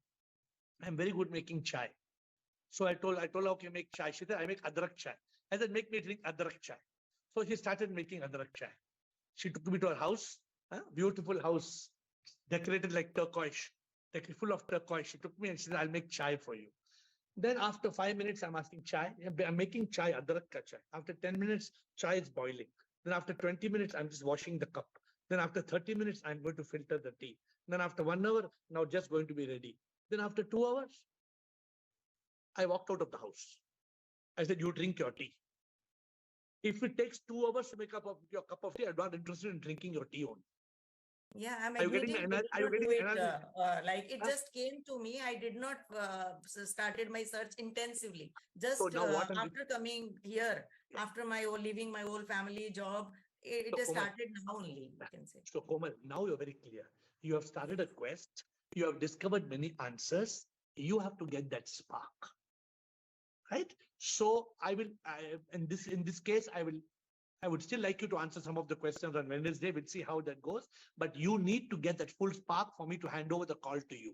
I'm very good making chai. So I told her, okay, make chai. She said, I make adrak chai. I said, make me drink adrak chai. So she started making adrak chai. She took me to her house, beautiful house, decorated like turquoise, full of turquoise. She took me and she said, I'll make chai for you. Then after 5 minutes, I'm asking chai. I'm making chai, adrak ka chai. After 10 minutes, chai is boiling. Then after 20 minutes, I'm just washing the cup. Then after 30 minutes, I'm going to filter the tea. Then after 1 hour, now just going to be ready. Then after 2 hours, I walked out of the house. I said, you drink your tea. If it takes 2 hours to make up your cup of tea, I'm not interested in drinking your tea only. Yeah, I'm Are you getting admitting my I did are you not do getting it. analysis? Like it Huh? just came to me. I did not started my search intensively. So Just now what I'm after coming here, after my whole leaving my whole family job, it So, has Komal, started now only. You can say. so Komal, now you're very clear. You have started a quest. You have discovered many answers. You have to get that spark, right? So in this case, I would still like you to answer some of the questions on Wednesday. We'll see how that goes. But you need to get that full spark for me to hand over the call to you.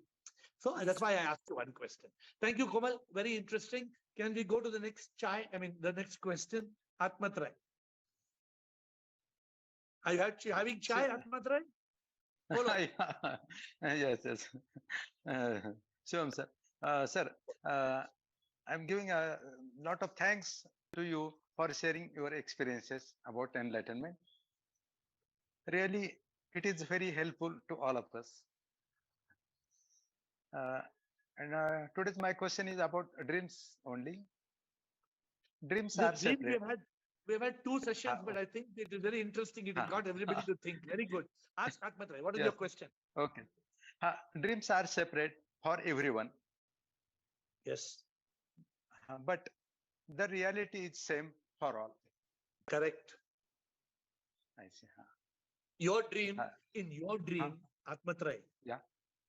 So that's why I asked you one question. Thank you, Komal. Very interesting. Can we go to the next the next question? Atmatrai. Are you having chai, Atmatrai? Follow. Yes, yes. Sure, sir. Sir, I'm giving a lot of thanks to you for sharing your experiences about enlightenment. Really, it is very helpful to all of us. Uh, and today's my question is about dreams only. Dreams This are dream separate. we've had 2 sessions, but Uh, I think it is very interesting. It uh, got everybody to think. Very good. Ask Atmatrai, what is yes. your question? Okay. Dreams are separate for everyone, Yes, but the reality is same for all. correct. I see. Your dream, Uh, in your dream, Atmatrai, yeah,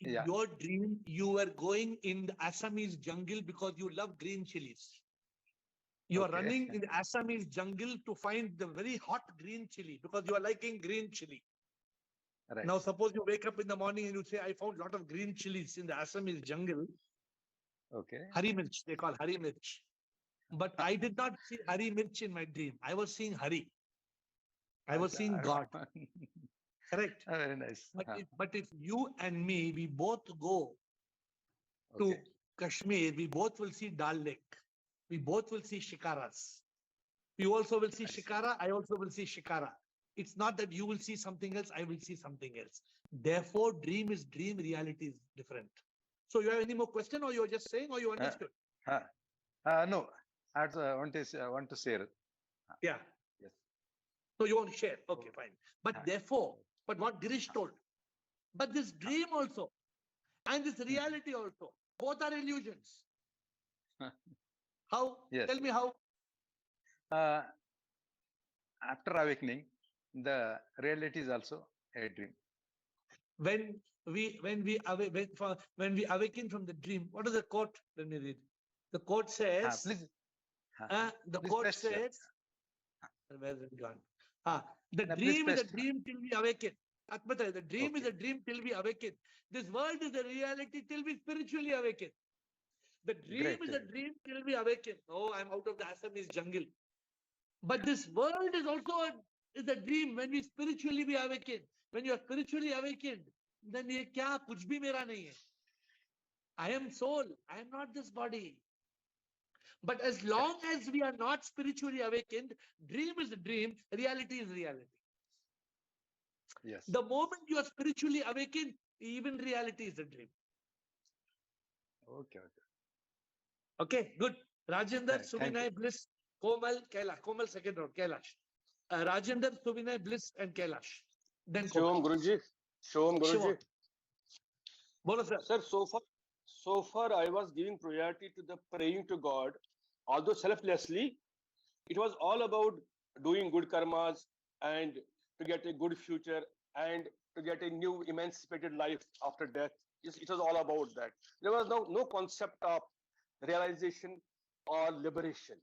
in yeah. your dream, you were going in the Assamese jungle because you love green chilies. You are Okay. running in the Assamese jungle to find the very hot green chili because you are liking green chili. Right. Now, suppose you wake up in the morning and you say, I found a lot of green chilies in the Assamese jungle. Okay. Hari Mirch, they call Hari Mirch. But I did not see Hari Mirch in my dream. I was seeing Hari. I was seeing God. Correct. Very nice. But if you and me, we both go to Okay. Kashmir, we both will see Dal Lake. We both will see shikaras. We also will see shikara. I also will see shikara. It's not that you will see something else, I will see something else. Therefore, dream is dream, reality is different. So you have any more question, or you are just saying, or you understood? No, I want to share. Yeah. Yes. So you want to share. Okay, fine. But therefore, but what Girish told, but this dream also, and this reality also, both are illusions. How? Yes. Tell me how. After awakening, the reality is also a dream. When we awaken from the dream, what is the quote? Let me read. The quote says, Please. the Please quote press, says, where is it gone? The No, please dream is a press. dream till we awaken. Atmatai, the dream is Okay. a dream till we awaken. This world is a reality till we spiritually awaken. The dream Great. is a dream till we awaken. Oh, I'm out of the Assamese jungle. But this world is also is a dream when we spiritually be awakened. When you are spiritually awakened, then ye kya kuch bhi mera nahi hai. I am soul. I am not this body. But as long as we are not spiritually awakened, dream is a dream, reality is reality. Yes. The moment you are spiritually awakened, even reality is a dream. Okay. Okay, good. Rajendra, Thank Subinay, you. Bliss, Komal, Kailash. Komal second round, Kailash. Rajendra, Subinay, Bliss, and Kailash. Then Komal. Shivam Guruji. Shivam Guruji. Shivam. Bolo, sir. Sir, so far I was giving priority to the praying to God, although selflessly. It was all about doing good karmas and to get a good future and to get a new emancipated life after death. It was all about that. There was no concept of realization or liberation.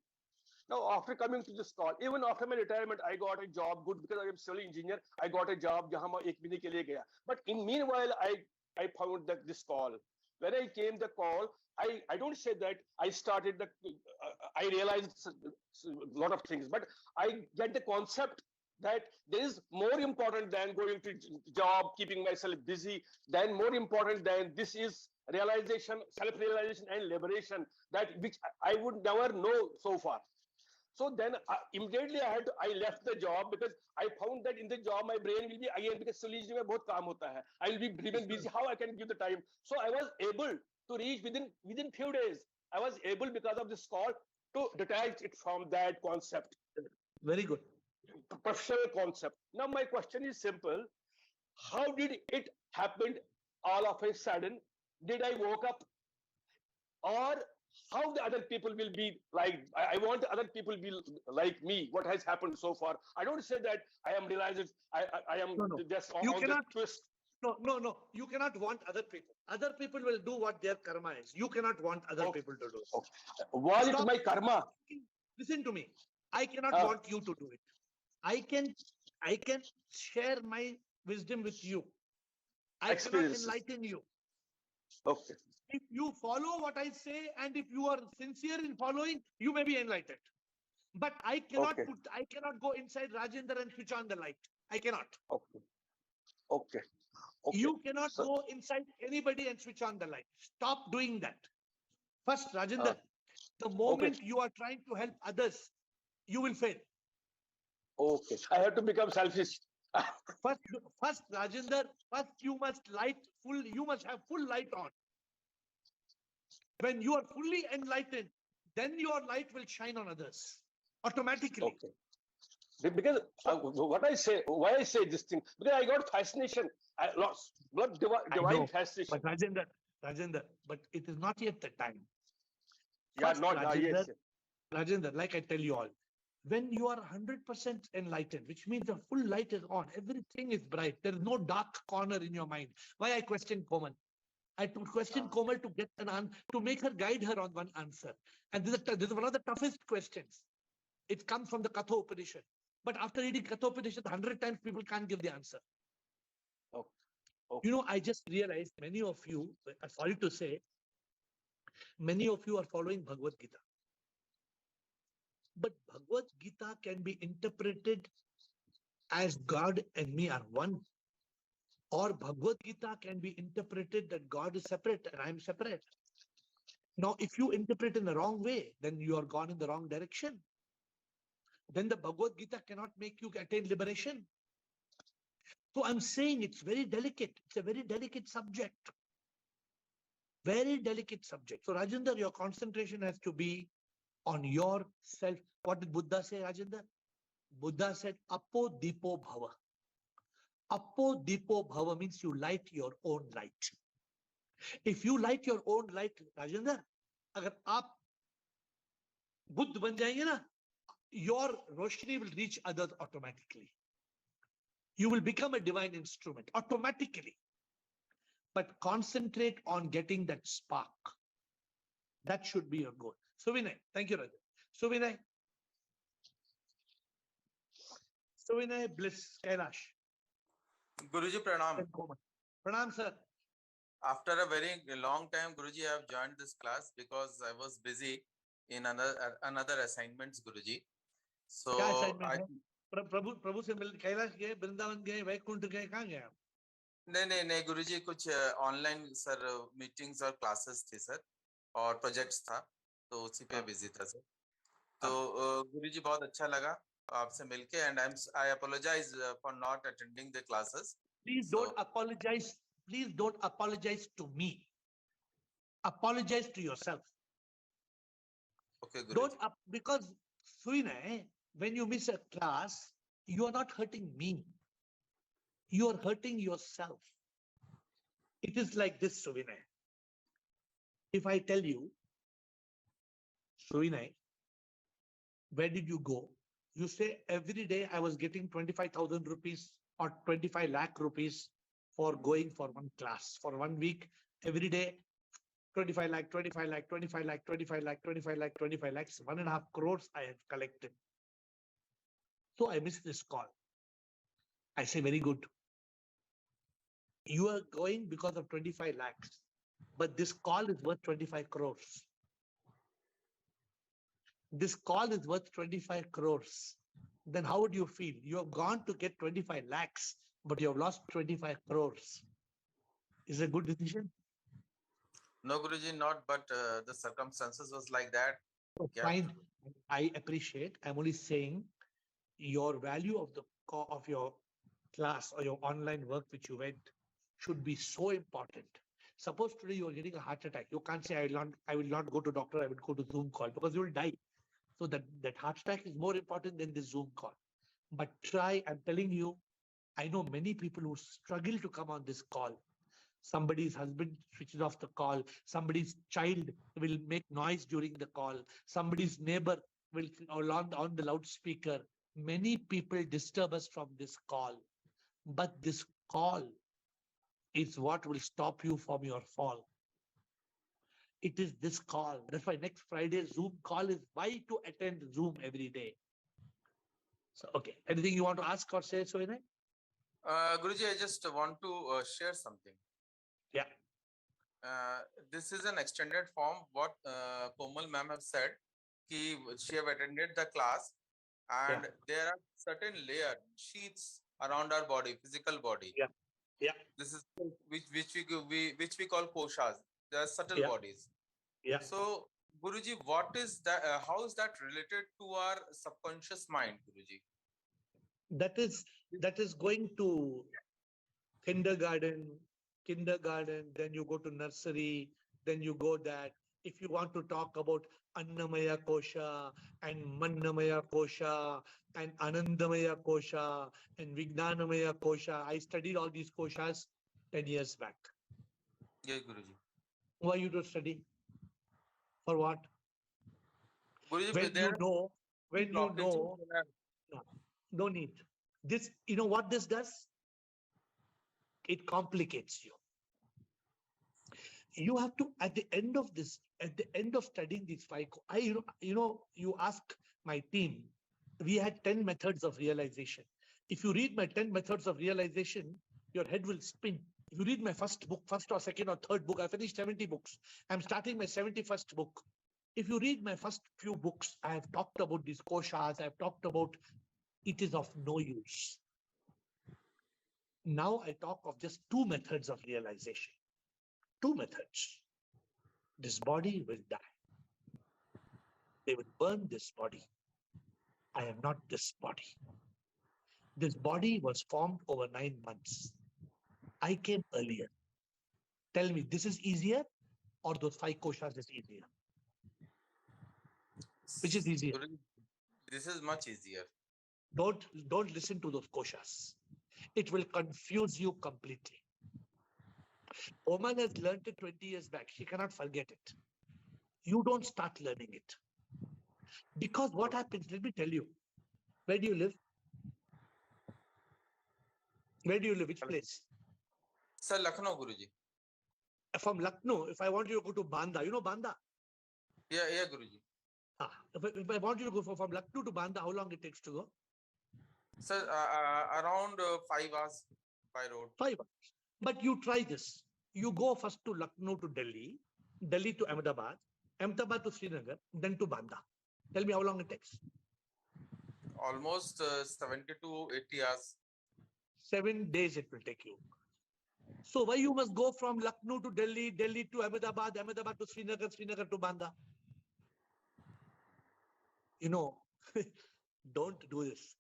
Now, after coming to this call, even after my retirement, I got a job good because I am civil engineer. I got a job jahan main ek mahine ke liye gaya. But in meanwhile, I found that this call. When I came the call, I don't say that I started the I realized a lot of things, but I get the concept that there is more important than going to job, keeping myself busy, than more important than this is realization, self-realization and liberation, that which I would never know so far. So then immediately I left the job because I found that in the job my brain will be again because solely mein bahut kaam hota hai. I will be driven busy. How I can give the time? So I was able to reach within few days. I was able because of this call to detach it from that concept. Very good. professional concept. Now my question is simple. How did it happen all of a sudden? Did I woke up, or how the other people will be like? I want other people be like me. What has happened so far? I don't say that I am realized. I am No, no. just You on the cannot- twist. No. You cannot want other people. Other people will do what their karma is. You cannot want other Okay. people to do. Okay. Was it Stop. my karma? Listen to me. I cannot Ah. want you to do it. I can share my wisdom with you. I cannot Experiences. enlighten you. Okay. If you follow what I say and if you are sincere in following, you may be enlightened. But I cannot Okay. I cannot go inside Rajendra and switch on the light. I cannot. Okay. Okay. Okay. You cannot So- go inside anybody and switch on the light. Stop doing that. First, Rajendra, the moment you are trying to help others, you will fail. Okay. I have to become selfish. First, Rajendra, first you must you must have full light on. When you are fully enlightened, then your light will shine on others automatically. Okay. Because why I say this thing? Because I got fascination. I lost divine know, fascination. But Rajendra, but it is not yet the time. Yeah, First, not Rajendra, yes. Rajendra, like I tell you all, when you are 100% enlightened, which means the full light is on, everything is bright. There is no dark corner in your mind. Why I question Komal? I question Komal to get an answer, to make her guide her on one answer. And this is one of the toughest questions. It comes from the Katha Upanishad. But after reading Katha Upanishad 100 times, people can't give the answer. Okay. You know, I just realized many of you, sorry to say, many of you are following Bhagavad Gita. But Bhagavad Gita can be interpreted as God and me are one. Or Bhagavad Gita can be interpreted that God is separate and I am separate. Now, if you interpret in the wrong way, then you are gone in the wrong direction. Then the Bhagavad Gita cannot make you attain liberation. So I'm saying it's very delicate. It's a very delicate subject. Very delicate subject. So Rajendra, your concentration has to be on yourself. What did Buddha say, Rajendra? Buddha said, Apo Dipo Bhava. Apo Dipo Bhava means you light your own light. If you light your own light, Rajendra, agar aap Buddha ban jayenge na, your roshni will reach others automatically. You will become a divine instrument automatically. But concentrate on getting that spark. That should be your goal. So Vinay, thank you, Rajendra. So Vinay Bliss, Kailash. Guruji Pranam. and Komal. Pranam, sir. After a very long time, Guruji, I have joined this class because I was busy in another assignments, Guruji. So क्या assignment है? प्रभु से मिल कैलाश गए, वृंदावन गए, वैकुंठ गए, कहाँ गए आप? नहीं गुरुजी, कुछ ऑनलाइन सर मीटिंग्स और क्लासेस थी सर और प्रोजेक्ट्स था, तो उसी पे बिजी था सर. तो गुरुजी बहुत अच्छा लगा आपसे मिलके, and I apologize for not attending the classes. Please don't apologize. Please don't apologize to me. Apologize to yourself. Okay, Guruji. Don't because Suinay, when you miss a class, you are not hurting me. You are hurting yourself. It is like this, Suvinay. If I tell you, Suvinay, where did you go? You say every day I was getting 25,000 rupees or 25 lakh rupees for going for one class for 1 week. Every day, 25 lakh, 25 lakh, 25 lakh, 25 lakh, 25 lakh, 25 lakhs, 1.5 crores I have collected. So I missed this call. I say, very good. You are going because of 25 lakhs, but this call is worth 25 crores. This call is worth 25 crores. Then how would you feel? You have gone to get 25 lakhs, but you have lost 25 crores. Is it a good decision? No, Guruji, not, but the circumstances was like that. Oh, Yeah. fine. I appreciate. I'm only saying your value of your class or your online work which you went should be so important. Suppose today you are getting a heart attack. You can't say, I will not go to doctor, I will go to Zoom call, because you will die. So that heart attack is more important than the Zoom call. But try, I'm telling you, I know many people who struggle to come on this call. Somebody's husband switches off the call. Somebody's child will make noise during the call. Somebody's neighbor will on the loudspeaker. Many people disturb us from this call. But this call is what will stop you from your fall. It is this call. That's why next Friday Zoom call is why to attend Zoom every day. So, okay. Anything you want to ask or say, Soinai? Guruji, I just want to share something. Yeah. This is an extended form. What Komal ma'am have said, she have attended the class, and there are certain layer sheets around our body, physical body. Yeah. Yeah. This is which we call koshas. They are subtle Yeah. bodies. Yeah. So, Guruji, what is that? How is that related to our subconscious mind, Guruji? That is going to kindergarten, then you go to nursery, then you go that. If you want to talk about Annamaya Kosha and Mannamaya Kosha and Anandamaya Kosha and Vijnanamaya Kosha, I studied all these koshas 10 years back. Yeah, Guruji. Why you don't study? For what? Guruji, when you know, no need. This, you know what this does? It complicates you. You have to, at the end of studying these five, you ask my team, we had 10 methods of realization. If you read my 10 methods of realization, your head will spin. If you read my first or second or third book, I finished 70 books. I'm starting my 71st book. If you read my first few books, I have talked about these koshas, I've talked about it is of no use. Now I talk of just 2 methods of realization. 2 methods. This body will die. They will burn this body. I am not this body. This body was formed over 9 months. I came earlier. Tell me, this is easier or those 5 koshas is easier? Which is easier? This is much easier. Don't listen to those koshas. It will confuse you completely. Oman has learned it 20 years back. She cannot forget it. You don't start learning it. Because what happens, let me tell you. Where do you live? Where do you live? Which place? Sir, Lucknow, Guruji. From Lucknow, if I want you to go to Banda, you know Banda? Yeah, Guruji. If I want you to go from Lucknow to Banda, how long it takes to go? Sir, around 5 hours by road. 5 hours. But you try this. You go first to Lucknow to Delhi, Delhi to Ahmedabad, Ahmedabad to Srinagar, then to Banda. Tell me how long it takes. Almost 70 to 80 hours. 7 days it will take you. So why you must go from Lucknow to Delhi, Delhi to Ahmedabad, Ahmedabad to Srinagar, Srinagar to Banda? You know, don't do this.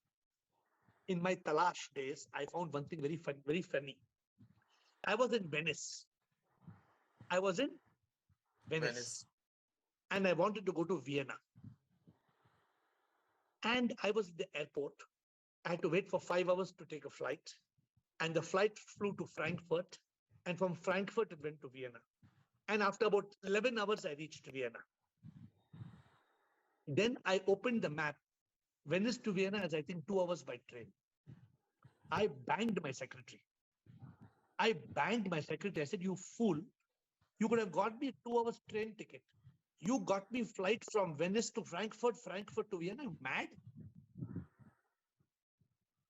In my Talash days, I found one thing very funny. I was in Venice. And I wanted to go to Vienna. And I was at the airport. I had to wait for 5 hours to take a flight. And the flight flew to Frankfurt. And from Frankfurt, it went to Vienna. And after about 11 hours, I reached Vienna. Then I opened the map. Venice to Vienna is, I think, 2 hours by train. I banged my secretary. I said, you fool. You could have got me a 2 hours train ticket. You got me flight from Venice to Frankfurt, Frankfurt to Vienna. I'm mad.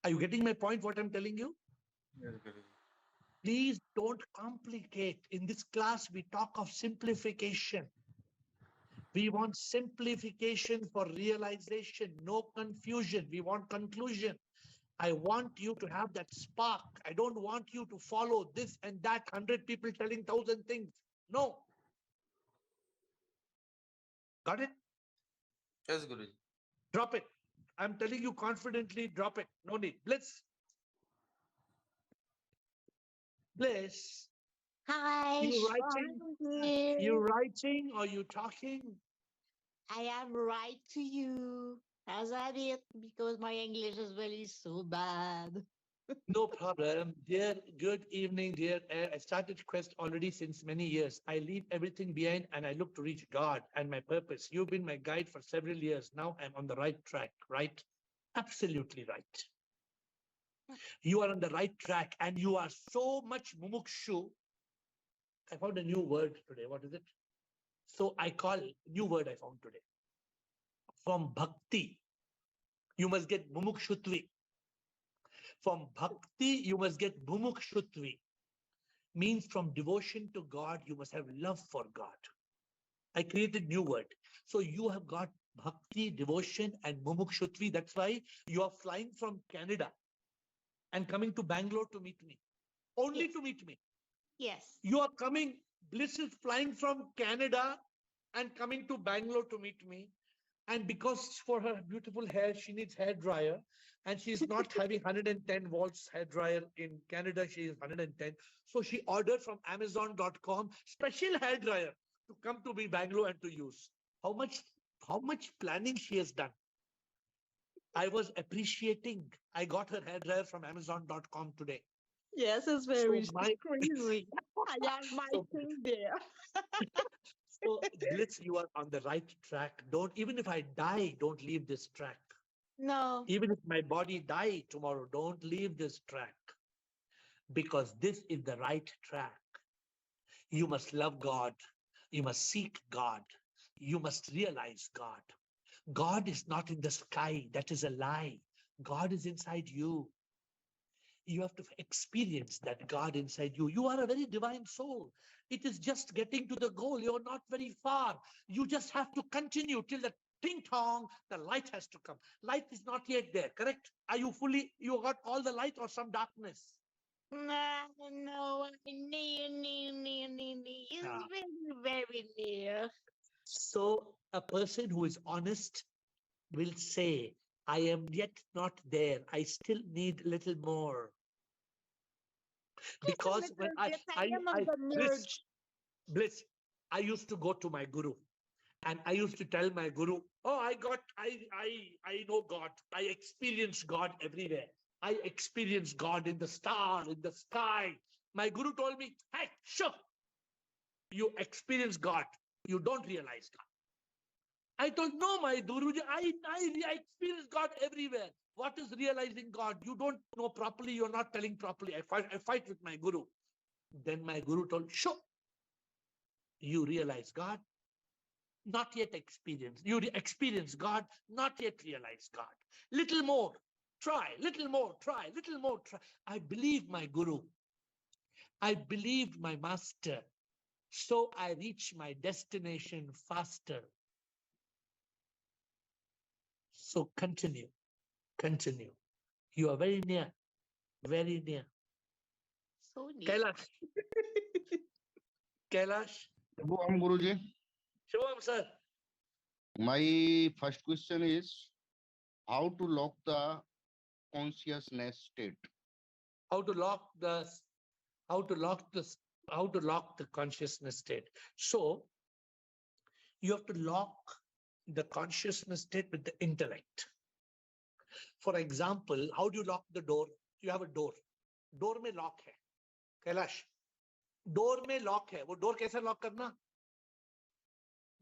Are you getting my point, what I'm telling you? Yes, Please don't complicate. In this class, we talk of simplification. We want simplification for realization, no confusion. We want conclusion. I want you to have that spark. I don't want you to follow this and that, 100 people telling 1,000 things. No. Got it? Yes, Guruji. Drop it. I'm telling you confidently, drop it. No need. Bliss. Hi. You writing or you talking? I am right to you. As I did because my English is really so bad. No problem. Dear, good evening, dear AiR. I started Quest already since many years. I leave everything behind and I look to reach God and my purpose. You've been my guide for several years. Now I'm on the right track, right? Absolutely right. You are on the right track and you are so much mumukshu. I found a new word today. What is it? So I call new word I found today. From bhakti, you must get mumukshutvi. From bhakti, you must get mumukshutvi. Means from devotion to God, you must have love for God. I created new word. So you have got bhakti, devotion, and mumukshutvi. That's why you are flying from Canada and coming to Bangalore to meet me. Only Yes. to meet me. Yes. You are coming, Bliss is flying from Canada and coming to Bangalore to meet me. And because for her beautiful hair, she needs hair dryer. And she's not having 110 volts hair dryer in Canada. She is 110. So she ordered from Amazon.com special hair dryer to come to be Bangalore and to use. How much planning she has done. I was appreciating. I got her hair dryer from Amazon.com today. Yes, it's So very my crazy. I am my so, thing there. so Blitz, you are on the right track. Don't, even if I die, don't leave this track. No. Even if my body die tomorrow, don't leave this track because this is the right track. You must love God. You must seek God. You must realize God. God is not in the sky. That is a lie. God is inside you. You have to experience that God inside you. You are a very divine soul. It is just getting to the goal. You're not very far. You just have to continue till the ting tong, the light has to come. Light is not yet there, correct? Are you fully, you got all the light or some darkness? No, near. It's Ah. very near. So a person who is honest will say, I am yet not there. I still need a little more. Just a Because when little bit. I am on the merge. Bliss, I used to go to my guru and I used to tell my guru, oh, I know God. I experience God everywhere. I experience God in the star, in the sky. My guru told me, hey, sure, you experience God. You don't realize God. I told, no, my Guruji, I experience God everywhere. What is realizing God? You don't know properly. You're not telling properly. I fight with my guru. Then my guru told, sure, you realize God, not yet experience. You experience God, not yet realize God. Little more, try, little more, try, little more, try. I believe my guru. I believed my master. So I reach my destination faster. So continue. You are very near, very near. So near. Kailash. Kailash. Shubham Guruji. Shubham, sir. My first question is how to lock the consciousness state. How to lock the consciousness state. So you have to lock the consciousness state with the intellect. For example, how do you lock the door? You have a door. Door में lock है. Kailash. Door में lock है. वो door कैसे lock करना?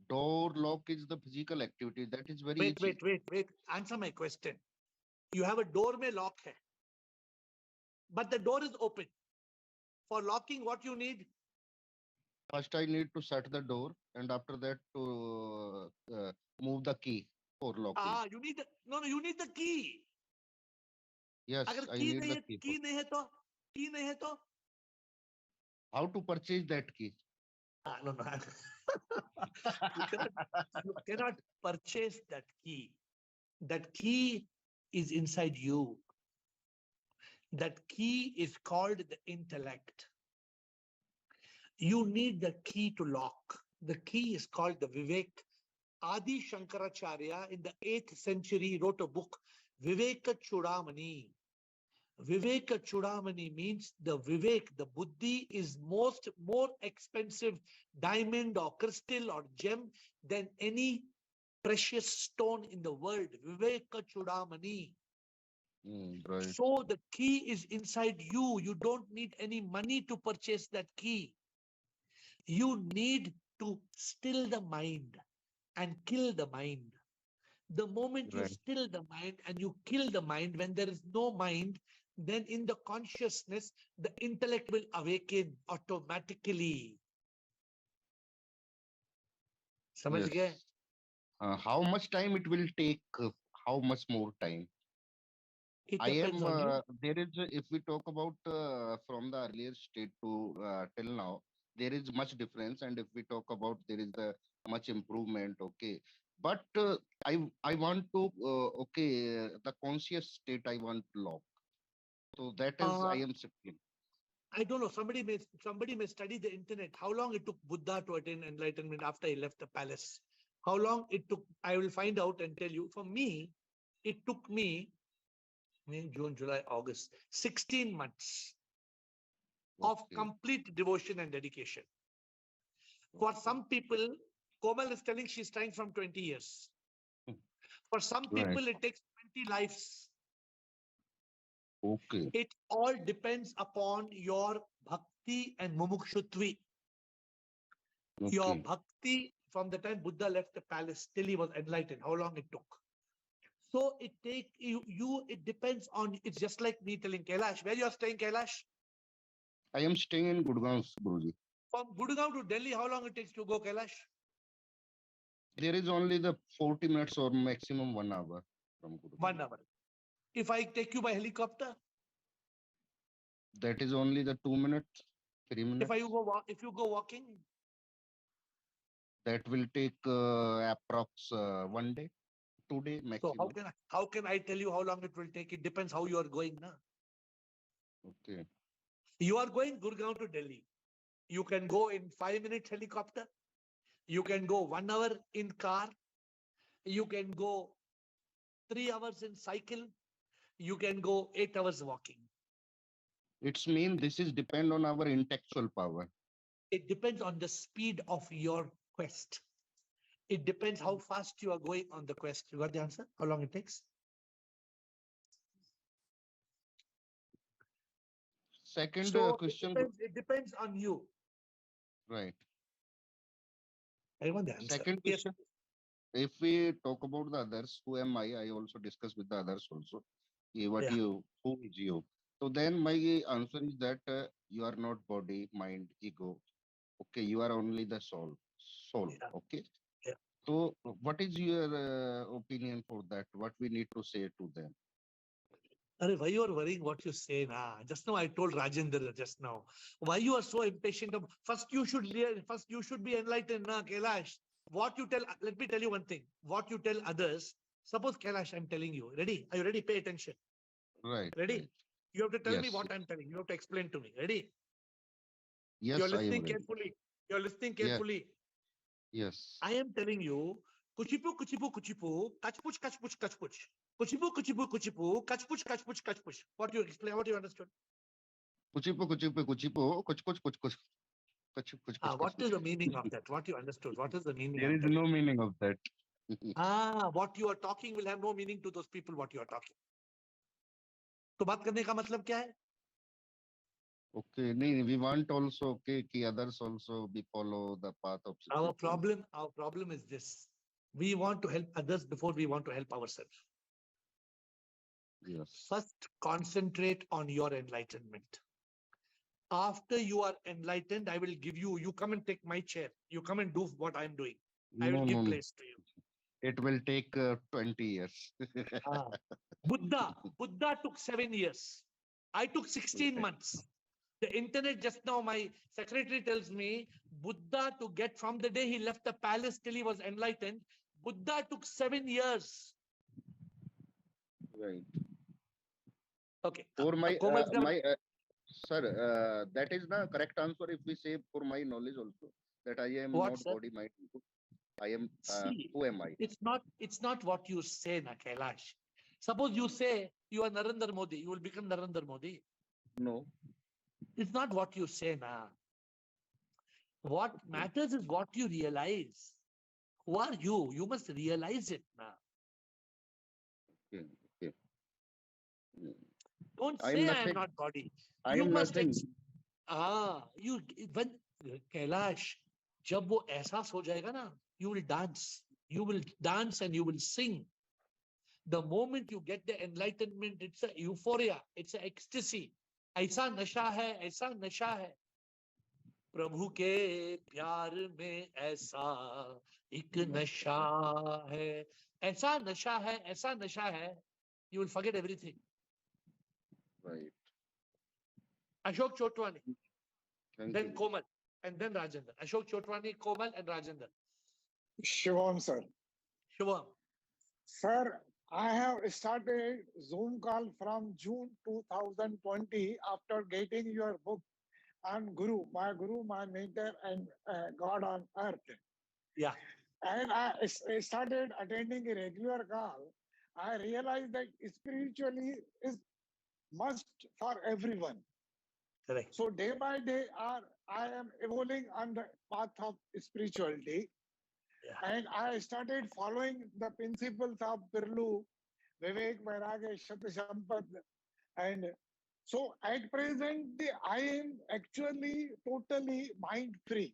Door lock is the physical activity. That is very easy. Wait. Answer my question. You have a door में lock है. But the door is open. For locking, what you need? First, I need to shut the door, and after that, to move the key for locking. You need the you need the key. Yes, अगर I key need the key. key नहीं है तो How to purchase that key? no. You cannot purchase that key. That key is inside you. That key is called the intellect. You need the key to lock. The key is called the Vivek. Adi Shankaracharya in the 8th century wrote a book, Viveka Chudamani. Viveka Chudamani means the Vivek, the Buddhi is more expensive diamond or crystal or gem than any precious stone in the world, Viveka Chudamani. Right. So the key is inside you. You don't need any money to purchase that key. You need to still the mind and kill the mind. The moment you Right. still the mind and you kill the mind, when there is no mind, then in the consciousness, the intellect will awaken automatically. समझ गए? Yes. How much time it will take? How much more time? It I depends am, on you. there is, if we talk about from the earlier state to till now, there is much difference. And if we talk about, there is the much improvement. Okay. But I want to, the conscious state I want to lock. So that is, I Uh, am shifting. I don't know. Somebody may study the internet. How long it took Buddha to attain enlightenment after he left the palace? How long it took? I will find out and tell you. For me, it took me May, June, July, August, 16 months of Okay. complete devotion and dedication. For Okay. some people, Komal is telling she's trying from 20 years. Hmm. For some Right. people, it takes 20 lives. Okay. It all depends upon your bhakti and mumukshutvi. Your Okay. bhakti from the time Buddha left the palace till he was enlightened, how long it took. So it take you, it depends on, it's just like me telling Kailash, where you are staying, Kailash? I am staying in Gurgaon, Guruji. From Gurgaon to Delhi, how long it takes to go, Kailash? There is only the 40 minutes or maximum 1 hour from Gurgaon. 1 hour. If I take you by helicopter, That is only the 2 minutes, 3 minutes. if you go walking, That will take approx 1 day, 2 day so maximum. how can I tell you how long it will take? It depends how you are going now. Okay. You are going Gurgaon to Delhi. You can go in 5 minutes helicopter. You can go 1 hour in car. You can go 3 hours in cycle. You can go 8 hours walking. It's mean this is depend on our intellectual power. It depends on the speed of your quest. It depends how fast you are going on the quest. You got the answer? How long it takes? Second So question. it depends on you. Right. I want the answer. Second Yes. question. If we talk about the others, who am I? I also discuss with the others also. What Yeah. who is you? So then my answer is that you are not body, mind, ego. Okay, you are only the soul. Soul. Yeah. Okay. Yeah. So what is your opinion for that? What we need to say to them? Arey, why you are worrying what you say now? Just now I told Rajendra just now. Why you are so impatient of first you should be enlightened now, Kailash. What you tell, let me tell you one thing. What you tell others, suppose Kailash, I'm telling you. Ready? Are you ready? Pay attention. Right. Ready? Right. You have to tell me Yes. what I'm telling. You have to explain to me. Ready? Yes, You're I am listening ready. carefully. You're listening Yeah. carefully. Yes. I am telling you, kuchipu, kuchipu, kuchipu, kachpuch, kachpuch, kachpuch. Kuchipu, kuchipu, kuchipu, kachpuch, kachpuch, kachpuch. What you explain? What you understood? Kuchipu, kuchipu, kuchipu, kuch, kuch, kuch, kuch, kuch, kuch, kuch, What kuch. is the meaning of that? What you understood? What is the meaning? There I'm is telling no you? meaning of that. What you are talking will have no meaning to those people. What you are talking. तो बात करने का मतलब क्या है? Okay, nee, we want also okay, ki others also be follow the path of Our Sukhdev. problem is this. We want to help others before we want to help ourselves. Yes. First, concentrate on your enlightenment. After you are enlightened, I will give you, you come and take my chair. You come and do what I'm doing. I will No, give no, no. place to you. It will take 20 years. Buddha took 7 years. I took 16 months. The internet just now, my secretary tells me, Buddha to get from the day he left the palace till he was enlightened, Buddha took 7 years. Right. Okay. For my, Komal's gonna- sir, that is the correct answer if we say for my knowledge also that I am What, not sir? body, mind. I am, See, who am I? it's not what you say, na Kailash. Suppose you say you are Narendra Modi, you will become Narendra Modi. No. It's not what you say, na. What matters is what you realize. Who are you? You must realize it now. Okay, okay. Mm. Don't I am say I am nothing. not body. I You am must nothing. you when Kailash, जब वो एहसास हो जाएगा ना, you will dance. You will dance and you will sing. The moment you get the enlightenment, it's a euphoria, it's a ecstasy. ऐसा नशा है, ऐसा नशा है. प्रभु के प्यार में ऐसा एक नशा है, ऐसा नशा है, ऐसा नशा है. You will forget everything. Right. Ashok Chotwani, Thank then you. Komal, and then Rajendra. Ashok Chotwani, Komal, and Rajendra. Shivam, sir. Shivam. Sir, I have started Zoom call from June 2020 after getting your book on Guru, my mentor, and God on earth. Yeah. And I started attending a regular call. I realized that spiritually is must for everyone. Correct. So day by day, I am evolving on the path of spirituality. Yeah. And I started following the principles of Pirlu, Vivek, Vairagya, Shat Sampad. And so at present, I am actually totally mind free.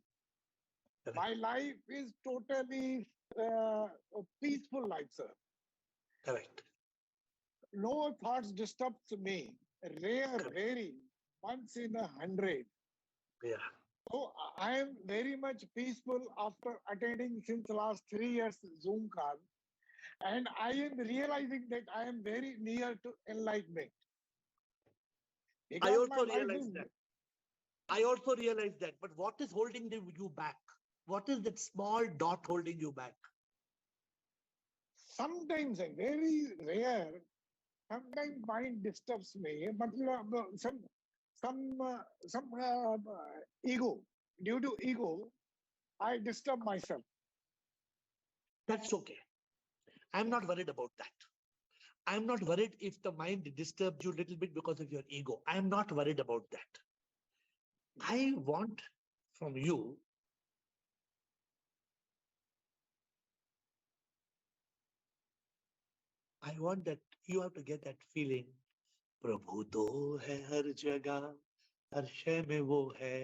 Correct. My life is totally a peaceful life, sir. Correct. No thoughts disturbs me. Rare, Correct. very, once in 100. Yeah. So I am very much peaceful after attending since last 3 years Zoom call. And I am realizing that I am very near to enlightenment. I Because also my life realized is that. I also realized that. But what is holding you back? What is that small dot holding you back? sometimes very rare. Sometimes mind disturbs me. Matlab, some ego. Due to ego, I disturb myself. That's okay. I'm not worried about that. I'm not worried if the mind disturbs you a little bit because of your ego. I'm not worried about that. I want from you I want that you have to get that feeling. प्रभु तो है हर जगह, हर शय में वो है,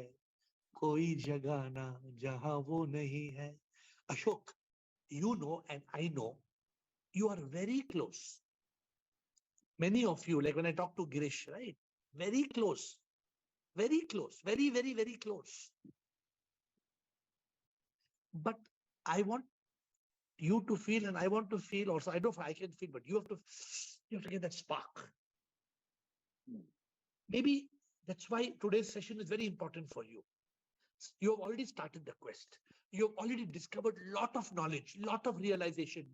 कोई जगह ना जहां वो नहीं है. Ashok, you know and I know, you are very close. Many of you, like when I talk to Girish, right? Very close. Very close. Very, very, very close. But I want you to feel, and I want to feel also. I don't know if I can feel, but you have to get that spark. Maybe that's why today's session is very important for you. You have already started the quest. You have already discovered lot of knowledge, lot of realization,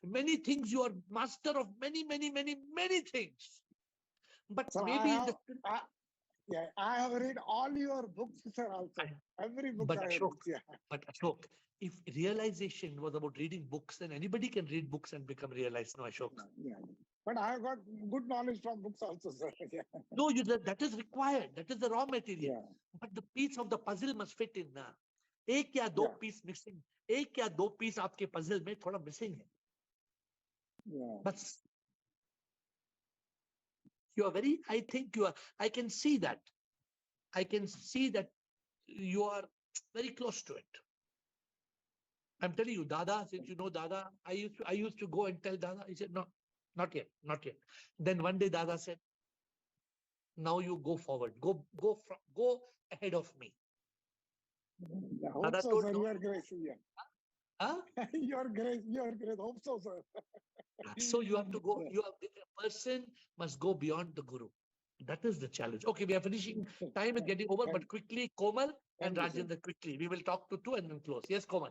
many things. You are master of many, many, many, many things. But So maybe I have read all your books, sir, also. Every book but I have Ashok, read. but Ashok, if realization was about reading books, then anybody can read books and become realized. No, Ashok. Yeah. But I have got good knowledge from books also, sir. Yeah. No, that is required. That is the raw material. Yeah. But the piece of the puzzle must fit in ना. एक या दो Yeah. piece missing. एक या दो piece आपके puzzle में थोड़ा missing है. Yeah. But you are very. I think you are. I can see that. I can see that you are very close to it. I'm telling you, Dada. Since you know Dada, I used to go and tell Dada. He said, no, not yet, not yet. Then one day Dada said, now you go forward. Go ahead of me. I hope Dada so, told sir. no. Your grace. Yeah. Huh? Your grace. Hope so, sir. So you have to go. Yeah. A person must go beyond the guru. That is the challenge. Okay, we are finishing. Time is getting over, but quickly, Komal and Thank you, sir. Rajendra, quickly. We will talk to two and then close. Yes, Komal.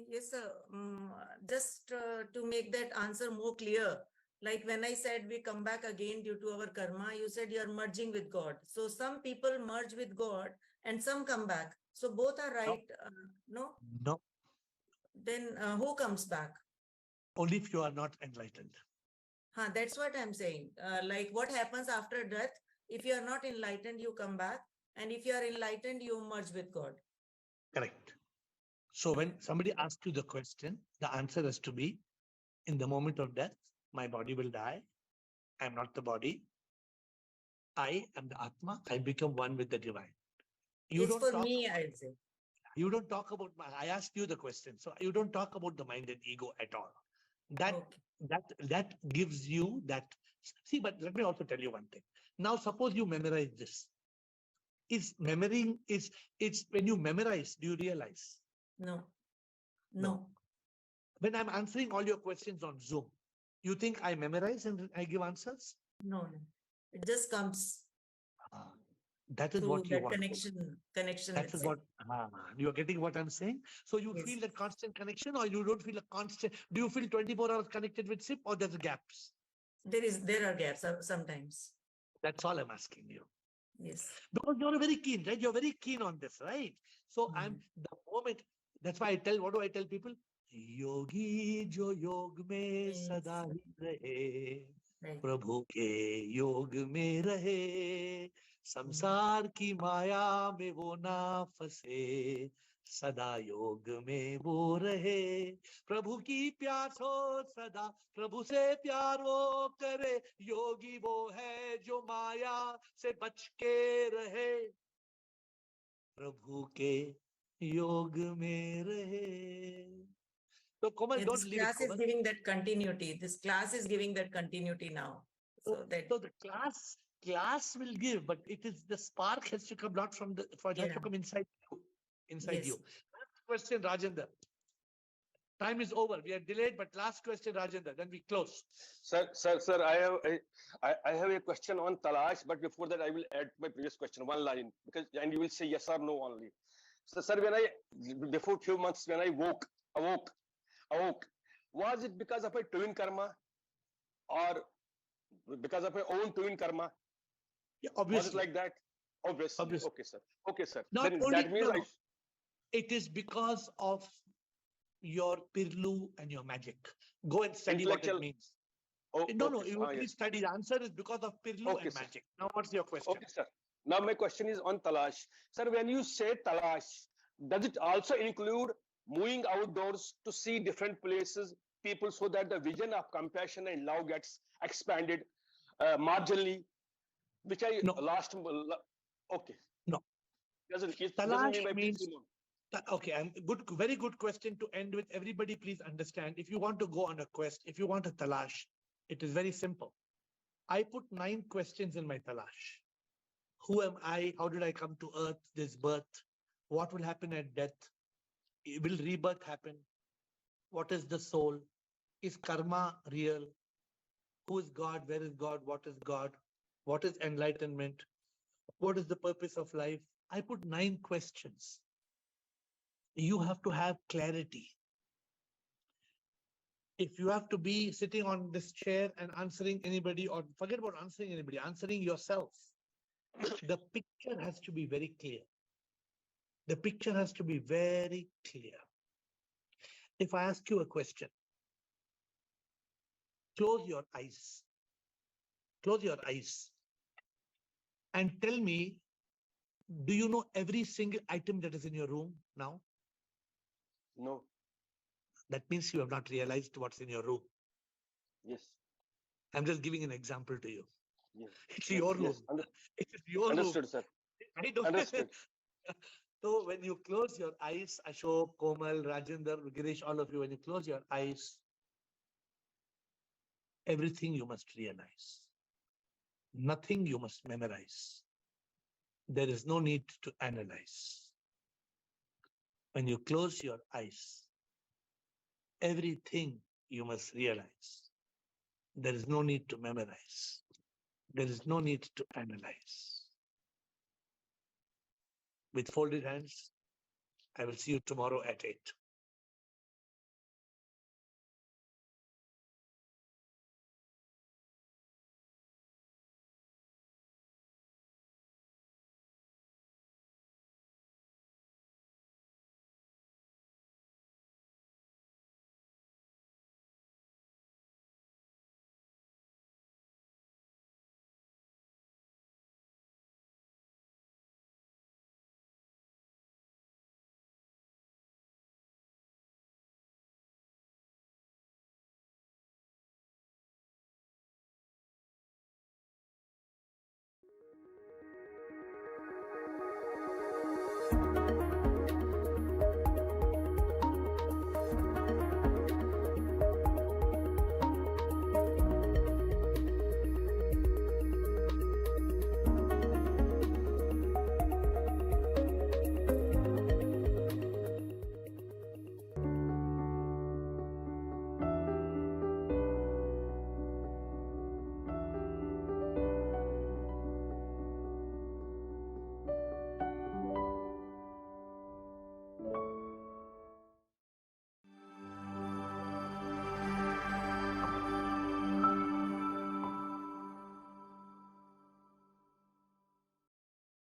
Yes, sir. Just to make that answer more clear, like when I said we come back again due to our karma, you said you're merging with God. So some people merge with God and some come back. So both are right. No? No. Then who comes back? Only if you are not enlightened. That's what I'm saying. Like what happens after death? If you are not enlightened, you come back. And if you are enlightened, you merge with God. Correct. So when somebody asks you the question, the answer has to be, in the moment of death, my body will die. I am not the body. I am the Atma. I become one with the divine. You It's don't for talk. me, I'll say. You don't talk about I asked you the question, so you don't talk about the mind and ego at all. That Okay. that gives you that. See, but let me also tell you one thing. Now, suppose you memorize this. Is memorying is it's when you memorize, do you realize? No. No. No. When I'm answering all your questions on Zoom, you think I memorize and I give answers? No. No. It just comes That is through what you that want. connection. That is itself. what you are getting what I'm saying. So you Yes. feel that constant connection, or you don't feel a constant. Do you feel 24 hours connected with SIP, or there's gaps? There are gaps sometimes. That's all I'm asking you. Yes. Because you're very keen, right? You're very keen on this, right? So I'm the moment. That's why I tell. What do I tell people? Yogi jo yog mein Yes. sada hi rahe, Right. प्रभु के योग में रहे, संसार की माया में वो ना फंसे, सदा योग में वो रहे, प्रभु की प्यास हो सदा, प्रभु से प्यार वो करे, योगी वो है जो माया से बच के रहे, प्रभु के योग में रहे. So Komal, Yeah, don't this leave it, class is Komal. giving that continuity. This class is giving that continuity now. So that So the class will give, but it is the spark has to come not from the it has to Yeah. come inside you. Inside Yes. you. Last question, Rajendra. Time is over. We are delayed, but last question, Rajendra. Then we close. Sir, I have a question on Talash, but before that, I will add my previous question, one line, because and you will say yes or no only. So, sir, before few months when I awoke, was it because of a twin karma or because of my own twin karma? Yeah, Was obviously. it like that? Obviously. Obviously. Okay, sir. Okay, sir. Not Then only that means no. It is because of your pirlu and your magic. Go and study what it Intellectual- means. Oh, No, okay, you yes. study. The answer is because of pirlu Okay, and sir. magic. Now, what's your question? Okay, sir. Now my question is on Talash. Sir, when you say Talash, does it also include moving outdoors to see different places, people, so that the vision of compassion and love gets expanded marginally, which I No. Okay. No. Doesn't Talash mean by means maximum. Okay, and very good question to end with. Everybody, please understand. If you want to go on a quest, if you want a talash, it is very simple. I put 9 questions in my talash. Who am I? How did I come to earth? This birth? What will happen at death? Will rebirth happen? What is the soul? Is karma real? Who is God? Where is God? What is God? What is enlightenment? What is the purpose of life? I put 9 questions. You have to have clarity. If you have to be sitting on this chair and answering anybody, or forget about answering anybody, answering yourself, the picture has to be very clear. The picture has to be very clear. If I ask you a question, close your eyes. Close your eyes and tell me, do you know every single item that is in your room now? No. That means you have not realized what's in your room. Yes. I'm just giving an example to you. Yes. It's your room. Yes. It is your Understood, room. sir. I don't Understood. So when you close your eyes, Ashok, Komal, Rajendra, Girish, all of you, when you close your eyes, everything you must realize. Nothing you must memorize. There is no need to analyze. When you close your eyes, everything you must realize. There is no need to memorize. There is no need to analyze. With folded hands, I will see you tomorrow at 8.